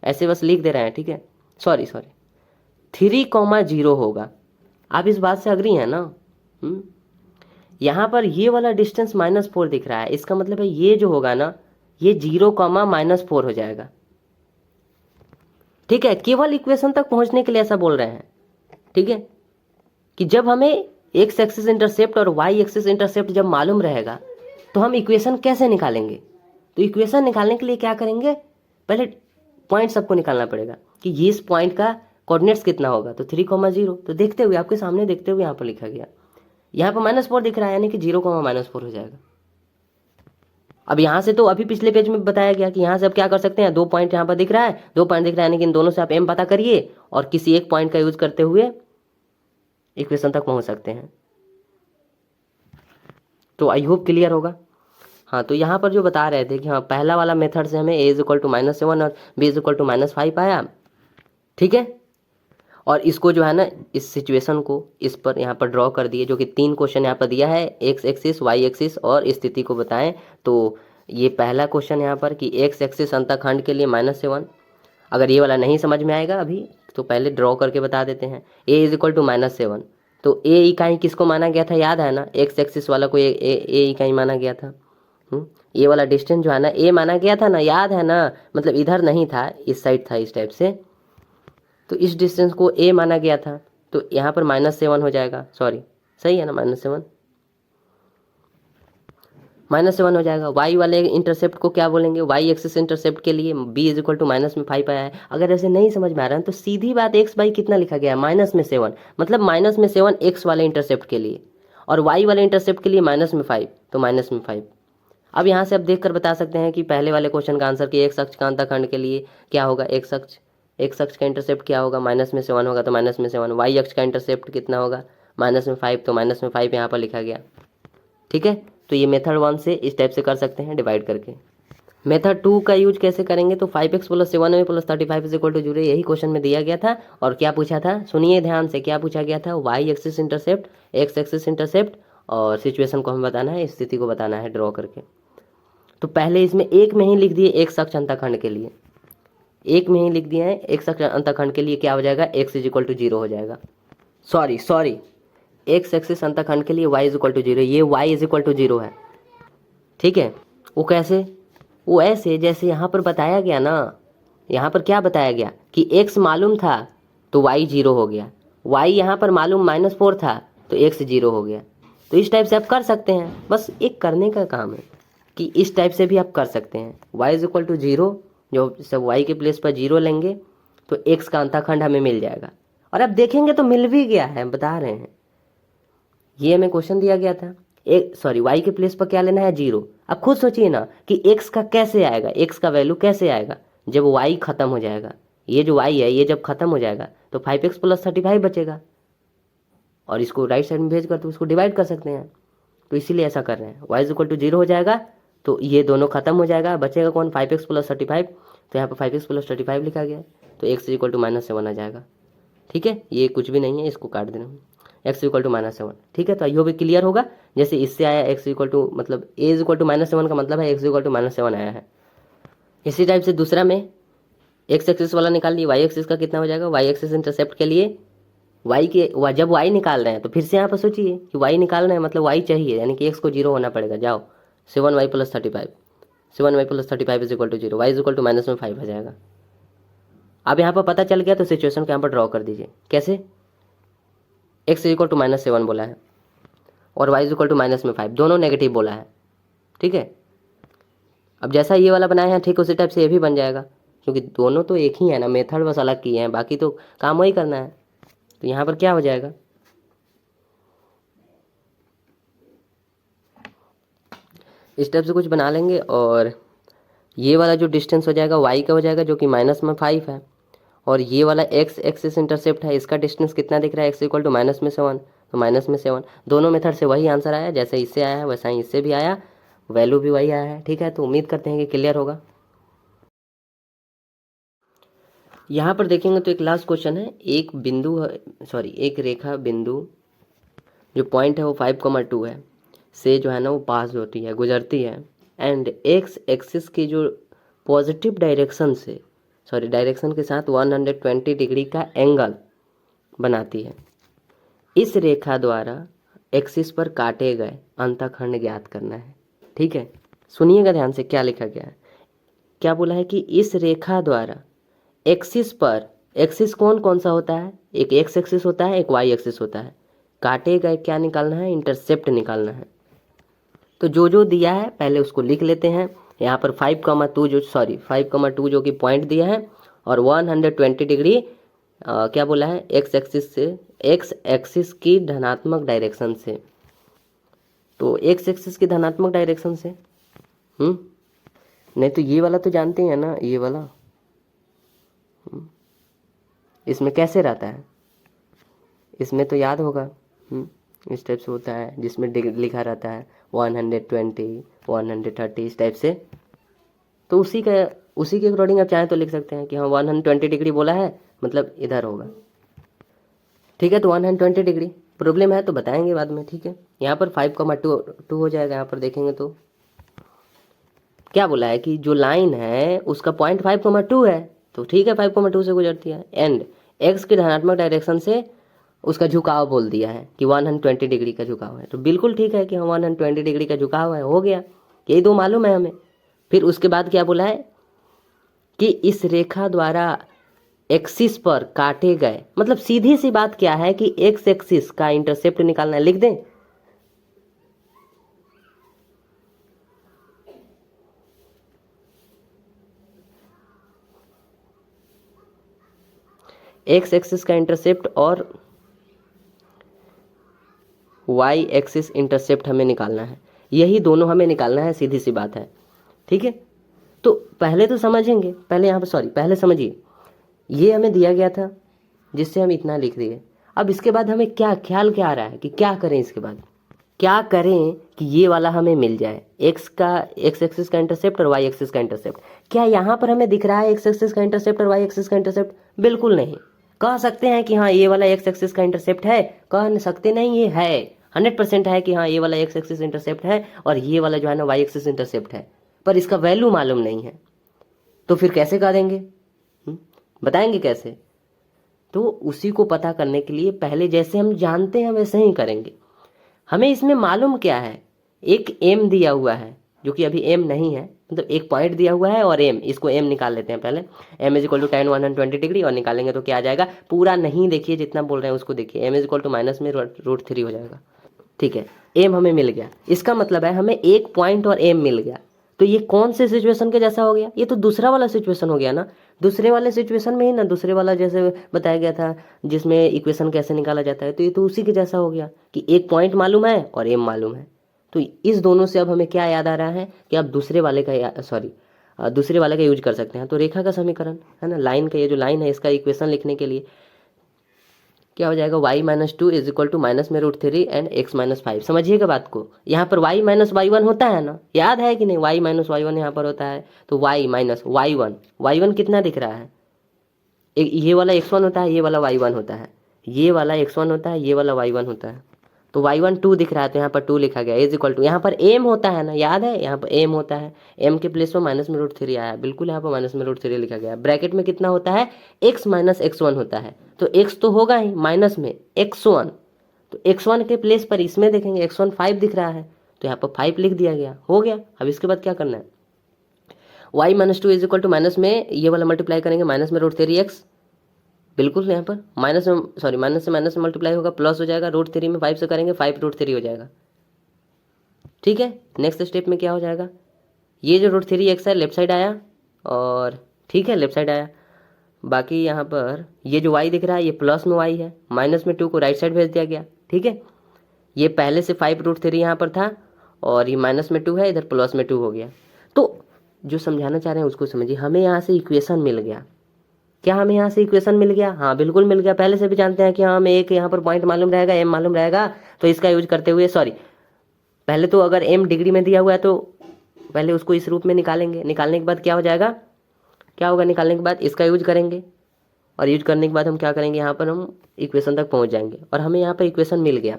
ऐसे बस लिख दे रहे हैं, ठीक है, सॉरी 3,0 होगा। आप इस बात से अग्री हैं ना। यहाँ पर ये वाला डिस्टेंस -4 दिख रहा है, इसका मतलब है ये जो होगा ना ये 0,-4 हो जाएगा। ठीक है, केवल इक्वेशन तक पहुंचने के लिए ऐसा बोल रहे हैं। ठीक है, कि जब हमें एक्स एक्सिस इंटरसेप्ट और वाई एक्सिस इंटरसेप्ट जब मालूम रहेगा तो हम इक्वेशन कैसे निकालेंगे। तो इक्वेशन निकालने के लिए क्या करेंगे, पहले पॉइंट सबको निकालना पड़ेगा कि ये इस पॉइंट का कोऑर्डिनेट्स कितना होगा। तो 3,0, तो देखते हुए आपके सामने देखते हुए यहाँ पर लिखा गया, यहाँ पर -4 दिख रहा है, यानी कि 0,-4 हो जाएगा। अब यहाँ से तो अभी पिछले पेज में बताया गया कि यहाँ से अब क्या कर सकते हैं, 2 पॉइंट यहाँ पर दिख रहा है, 2 पॉइंट दिख रहा है, यानी कि इन दोनों से आप m पता करिए और किसी एक पॉइंट का यूज करते हुए इक्वेशन तक पहुँच सकते हैं। तो आई होप क्लियर होगा। हाँ, तो यहाँ पर जो बता रहे थे कि हाँ पहला वाला मेथड से हमें a = -7 और b = -5 आया। ठीक है, और इसको जो है ना इस सिचुएशन को इस पर यहाँ पर ड्रॉ कर दिए, जो कि 3 क्वेश्चन यहाँ पर दिया है, एक्स एक्सिस, वाई एक्सिस और स्थिति को बताएं। तो ये पहला क्वेश्चन यहाँ पर कि एक्स एक्सिस अंतःखंड के लिए -7। अगर ये वाला नहीं समझ में आएगा अभी तो पहले ड्रॉ करके बता देते हैं। a = -7, तो a इकाई किसको माना गया था, याद है ना, एक्स एक्सिस वाला को a इकाई माना गया था। ये वाला डिस्टेंस जो है ना a माना गया था ना, याद है ना, मतलब इधर नहीं था, इस साइड था, इस टाइप से। तो इस डिस्टेंस को a माना गया था, तो यहाँ पर -7 हो जाएगा। सॉरी, सही है ना, -7 हो जाएगा। y वाले इंटरसेप्ट को क्या बोलेंगे, y एक्सिस इंटरसेप्ट के लिए b = -5 आया है। अगर ऐसे नहीं समझ में आ रहा है तो सीधी बात x/y कितना लिखा गया है, -7, मतलब -7 x वाले इंटरसेप्ट के लिए और y वाले इंटरसेप्ट के लिए -5, तो -5। अब यहाँ से आप देख कर बता सकते हैं कि पहले वाले क्वेश्चन का आंसर कि एक्स अक्ष का अंतःखंड के लिए क्या होगा, एक्स अक्ष का इंटरसेप्ट क्या होगा, -7 होगा, तो -7। वाई अक्ष का इंटरसेप्ट कितना होगा, -5, तो -5 यहाँ पर लिखा गया। ठीक है, तो ये मेथड 1 से इस टाइप से कर सकते हैं डिवाइड करके। मेथड 2 का यूज कैसे करेंगे, तो 5x + 7y + 35 = 0, यही क्वेश्चन में दिया गया था। और क्या पूछा था, सुनिए ध्यान से, क्या पूछा गया था, Y axis intercept, X axis intercept और सिचुएशन को हमें बताना है, स्थिति को बताना है ड्रॉ करके। तो पहले इसमें एक में ही लिख दिए एक्स अक्ष अंतःखंड के लिए, एक में ही लिख दिए हैं एक्स अक्ष अंतःखंड के लिए क्या हो जाएगा, x = 0 हो जाएगा। सॉरी, एक्स एक्सिस अंतःखंड के लिए y = 0, ये y = 0 है। ठीक है, वो कैसे, वो ऐसे जैसे यहाँ पर बताया गया ना, यहाँ पर क्या बताया गया कि x मालूम था तो y 0 हो गया, y यहाँ पर मालूम -4 था तो x 0 हो गया। तो इस टाइप से आप कर सकते हैं, बस एक करने का काम है कि इस टाइप से भी आप कर सकते हैं। y = 0, जो सब y के प्लेस पर 0 लेंगे तो x का अंतःखंड हमें मिल जाएगा। और अब देखेंगे तो मिल भी गया है, बता रहे हैं, ये हमें क्वेश्चन दिया गया था। y के प्लेस पर क्या लेना है, 0। अब खुद सोचिए ना कि x का कैसे आएगा, x का वैल्यू कैसे आएगा, जब y खत्म हो जाएगा, ये जो y है ये जब खत्म हो जाएगा तो 5x + 35 बचेगा, और इसको राइट साइड में भेज कर तो उसको डिवाइड कर सकते हैं। तो इसीलिए ऐसा कर रहे हैं, y = 0 हो जाएगा तो ये दोनों खत्म हो जाएगा, बचेगा कौन, 5x + 35। तो यहाँ पर 5x + 35 लिखा गया, तो x = -7 आ जाएगा। ठीक है, ये कुछ भी नहीं है, इसको काट देना, x = -7। ठीक है, तो यो भी क्लियर होगा। जैसे इससे आया x मतलब a = -7 का मतलब है x = -7 आया है। इसी टाइप से दूसरा में x एक्सिस वाला निकाल लिए, y एक्सिस का कितना हो जाएगा, y एक्सिस इंटरसेप्ट के लिए जब y निकाल रहे हैं तो फिर से यहाँ पर सोचिए कि y निकाल रहे हैं मतलब y चाहिए, यानी कि x को 0 होना पड़ेगा। जाओ 7y plus 35, 7y plus 35 is equal to 0, y is equal to minus में 5 आ जाएगा। अब यहाँ पर पता चल गया तो सिचुएशन को यहाँ पर ड्रॉ कर दीजिए। कैसे? x इज इक्वल टू -7 बोला है और y is equal to minus में 5, दोनों नेगेटिव बोला है। ठीक है, अब जैसा ये वाला बनाया है ठीक उसी टाइप से ये भी बन जाएगा, क्योंकि दोनों तो एक ही है ना, मेथड बस अलग किए हैं, बाकी तो काम वही करना है। तो यहाँ पर क्या हो जाएगा, इस टाइप से कुछ बना लेंगे और ये वाला जो डिस्टेंस हो जाएगा y का हो जाएगा जो कि माइनस में 5 है, और ये वाला x एक्सिस इंटरसेप्ट है, इसका डिस्टेंस कितना दिख रहा है, x इक्वल टू माइनस में 7, तो माइनस में 7। दोनों मेथड से वही आंसर आया, जैसे इससे आया है वैसा ही इससे भी आया, वैल्यू भी वही आया है। ठीक है, तो उम्मीद करते हैं कि क्लियर होगा। यहाँ पर देखेंगे तो एक लास्ट क्वेश्चन है, एक बिंदु एक रेखा बिंदु जो पॉइंट है वो 5,2 है से जो है ना वो पास होती है, गुजरती है, एंड एक्स एक्सिस की जो पॉजिटिव डायरेक्शन से डायरेक्शन के साथ 120 डिग्री का एंगल बनाती है। इस रेखा द्वारा एक्सिस पर काटे गए अंतःखंड ज्ञात करना है। ठीक है, सुनिएगा ध्यान से क्या लिखा गया है। क्या बोला है कि इस रेखा द्वारा एक्सिस पर, एक्सिस कौन कौन सा होता है, एक एक्स एक्सिस होता है, एक वाई एक्सिस होता है, काटे गए क्या निकालना है, इंटरसेप्ट निकालना है। तो जो जो दिया है पहले उसको लिख लेते हैं। यहाँ पर 5,2 जो कि पॉइंट दिया है, और 120 डिग्री क्या बोला है, एक्स एक्सिस की धनात्मक डायरेक्शन से। तो एक्स एक्सिस की धनात्मक डायरेक्शन से नहीं तो ये वाला तो जानते हैं ना, ये वाला इसमें कैसे रहता है, इसमें तो याद होगा। इस टाइप से होता है जिसमें लिखा रहता है 120, 130 इस टाइप से। तो उसी के अकॉर्डिंग आप चाहें तो लिख सकते हैं कि हाँ 120 डिग्री बोला है मतलब इधर होगा। ठीक है, तो 120 डिग्री प्रॉब्लम है तो बताएंगे बाद में। ठीक है, यहाँ पर 5,2 हो जाएगा। यहाँ पर देखेंगे तो क्या बोला है कि जो लाइन है उसका पॉइंट 5,2 है, तो ठीक है 5,2 से गुजरती है, एंड एक्स की धनात्मक डायरेक्शन से उसका झुकाव बोल दिया है कि 120 डिग्री का झुकाव है। तो बिल्कुल ठीक है कि हाँ 120 डिग्री का झुकाव है, हो गया, यही दो मालूम है हमें। फिर उसके बाद क्या बोला है कि इस रेखा द्वारा एक्सिस पर काटे गए, मतलब सीधी सी बात क्या है कि एक्स एक्सिस का इंटरसेप्ट निकालना है। लिख दें, एक्स एक्सिस का इंटरसेप्ट और वाई एक्सिस इंटरसेप्ट हमें निकालना है, यही दोनों हमें निकालना है, सीधी सी बात है। ठीक है, तो पहले तो समझेंगे, पहले यहाँ पर पहले समझिए, ये हमें दिया गया था जिससे हम इतना लिख दिए। अब इसके बाद हमें क्या ख्याल क्या आ रहा है कि क्या करें, इसके बाद क्या करें कि ये वाला हमें मिल जाए, एक्स एक्सिस का इंटरसेप्ट और वाई एक्सिस का इंटरसेप्ट। क्या यहाँ पर हमें दिख रहा है एक्स एक्सिस का इंटरसेप्ट और वाई एक्सिस का इंटरसेप्ट? बिल्कुल नहीं। कह सकते हैं कि हाँ ये वाला एक्स एक्सिस का इंटरसेप्ट है, कह सकते नहीं, ये है 100% है कि हाँ ये वाला एक्स एक्सिस इंटरसेप्ट है और ये वाला जो है ना वाई एक्सिस इंटरसेप्ट है, पर इसका वैल्यू मालूम नहीं है। तो फिर कैसे करेंगे, बताएंगे कैसे? तो उसी को पता करने के लिए पहले जैसे हम जानते हैं वैसे ही करेंगे। हमें इसमें मालूम क्या है, एक एम दिया हुआ है जो कि अभी एम नहीं है, मतलब एक पॉइंट दिया हुआ है और एम, इसको एम निकाल लेते हैं पहले। M is equal to tan 120 degree और निकालेंगे तो क्या आ जाएगा, पूरा नहीं देखिए जितना बोल रहे हैं उसको देखिए, M is equal to minus में √3 हो जाएगा। ठीक है, एम हमें मिल गया, इसका मतलब है हमें एक पॉइंट और एम मिल गया। तो ये कौन से सिचुएशन के जैसा हो गया, ये तो दूसरा वाला सिचुएशन हो गया ना। दूसरे वाले सिचुएशन में ही ना, दूसरे वाला जैसे बताया गया था जिसमें इक्वेशन कैसे निकाला जाता है, तो ये तो उसी के जैसा हो गया कि एक पॉइंट मालूम है और एम मालूम है। तो इस दोनों से अब हमें क्या याद आ रहा है कि आप दूसरे वाले का यूज कर सकते हैं। तो रेखा का समीकरण है ना, लाइन का, ये जो लाइन है इसका इक्वेशन लिखने के लिए क्या हो जाएगा, y-2 is equal to minus में √3 एंड x-5। समझिएगा बात को, यहाँ पर y माइनस y1 होता है ना, याद है कि नहीं, y माइनस y1 यहाँ पर होता है। तो y माइनस y1 कितना दिख रहा है, ये वाला x1 होता है, ये वाला y1 होता है, ये वाला x1 होता है, ये वाला y1 होता है। तो y1 2 दिख रहा है, तो यहाँ पर 2 लिखा गया इज इक्वल टू, यहाँ पर m होता है ना, याद है यहाँ पर m होता है, m के प्लेस में माइनस में √3 आया, बिल्कुल यहाँ पर माइनस में √3 लिखा गया। ब्रैकेट में कितना होता है, x माइनस x1 होता है, तो x तो होगा ही, माइनस में x1, तो x1 के प्लेस पर इसमें देखेंगे x1 5 दिख रहा है, तो यहाँ पर 5 लिख दिया गया, हो गया। अब इसके बाद क्या करना है, y minus two is equal to minus में ये वाला मल्टीप्लाई करेंगे, माइनस में √3x, बिल्कुल यहाँ पर माइनस में सॉरी माइनस से माइनस में मल्टीप्लाई होगा, प्लस हो जाएगा, √3 में 5 से करेंगे 5√3 हो जाएगा। ठीक है, नेक्स्ट स्टेप में क्या हो जाएगा, ये जो √3x है लेफ्ट साइड आया, और ठीक है लेफ्ट साइड आया। बाकी यहाँ पर ये जो y दिख रहा है ये प्लस में y है, माइनस में 2 को राइट साइड भेज दिया गया। ठीक है, ये पहले से 5√3 यहाँ पर था, और ये माइनस में 2 है, इधर प्लस में 2 हो गया। तो जो समझाना चाह रहे हैं उसको समझिए, हमें यहाँ से इक्वेशन मिल गया। क्या हमें यहाँ से इक्वेशन मिल गया? हाँ बिल्कुल मिल गया। पहले से भी जानते हैं कि हाँ हमें एक यहाँ पर पॉइंट मालूम रहेगा, m मालूम रहेगा, तो इसका यूज करते हुए पहले तो अगर m डिग्री में दिया हुआ है तो पहले उसको इस रूप में निकालेंगे। निकालने के बाद क्या हो जाएगा, क्या होगा, निकालने के बाद इसका यूज करेंगे, और यूज करने के बाद हम क्या करेंगे, यहाँ पर हम इक्वेशन तक पहुँच जाएंगे, और हमें यहाँ पर इक्वेशन मिल गया।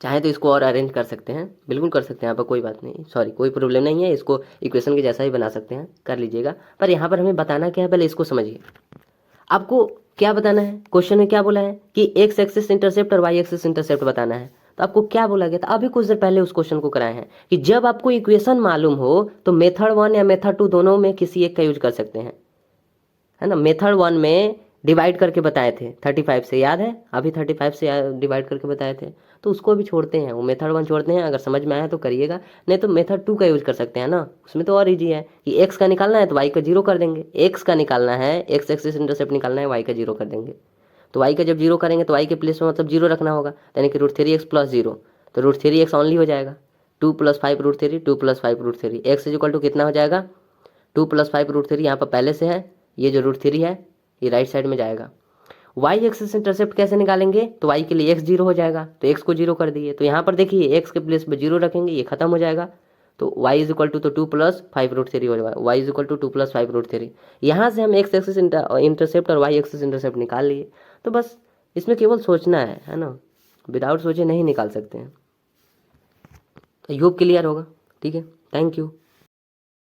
चाहे तो इसको और अरेंज कर सकते हैं, बिल्कुल कर सकते हैं, यहाँ पर कोई बात नहीं, कोई प्रॉब्लम नहीं है, इसको इक्वेशन के जैसा ही बना सकते हैं, कर लीजिएगा। पर यहाँ पर हमें बताना क्या है, पहले इसको समझिए। आपको क्या बताना है, क्वेश्चन में क्या बोला है कि x एक्सिस इंटरसेप्ट और y एक्सिस इंटरसेप्ट बताना है। तो आपको क्या बोला गया था, अभी कुछ देर पहले उस क्वेश्चन को कराए हैं कि जब आपको इक्वेशन मालूम हो तो मेथड 1 या मेथड 2 दोनों में किसी एक का यूज कर सकते हैं, है ना। मेथड 1 में डिवाइड करके बताए थे 35 से, याद है, अभी 35 से डिवाइड करके बताए थे, तो उसको भी छोड़ते हैं, वो मेथड 1 छोड़ते हैं। अगर समझ में आया तो करिएगा, नहीं तो मेथड 2 का यूज कर सकते हैं ना, उसमें तो और इजी है कि x का निकालना है तो y का 0 कर देंगे, x का निकालना है, x एक्सिस इंटरसेप्ट निकालना है, y का 0 कर देंगे। तो y का जब 0 करेंगे तो y के प्लेस में मतलब 0 रखना होगा, यानी कि √3x प्लस 0, तो √3x ऑनली हो जाएगा, 2 + 5√3, 2 + 5√3, x इज इक्वल टू कितना हो जाएगा, 2 + 5√3 यहाँ पर पहले से है, ये जो √3 है ये राइट साइड में जाएगा। y एक्सिस इंटरसेप्ट कैसे निकालेंगे, तो y के लिए x 0 हो जाएगा, तो x को 0 कर दिए, तो यहाँ पर देखिए x के प्लेस पे 0 रखेंगे, ये खत्म हो जाएगा, तो y इज इक्वल टू तो 2 + 5√3 हो जाएगा, y इज इक्वल टू 2 + 5√3। यहाँ से हम x एक्सिस इंटरसेप्ट और y एक्सिस इंटरसेप्ट निकाल लिए। तो बस इसमें केवल सोचना है ना, विदाउट सोचे नहीं निकाल सकते हैं। तो योग क्लियर होगा, ठीक है, थैंक यू।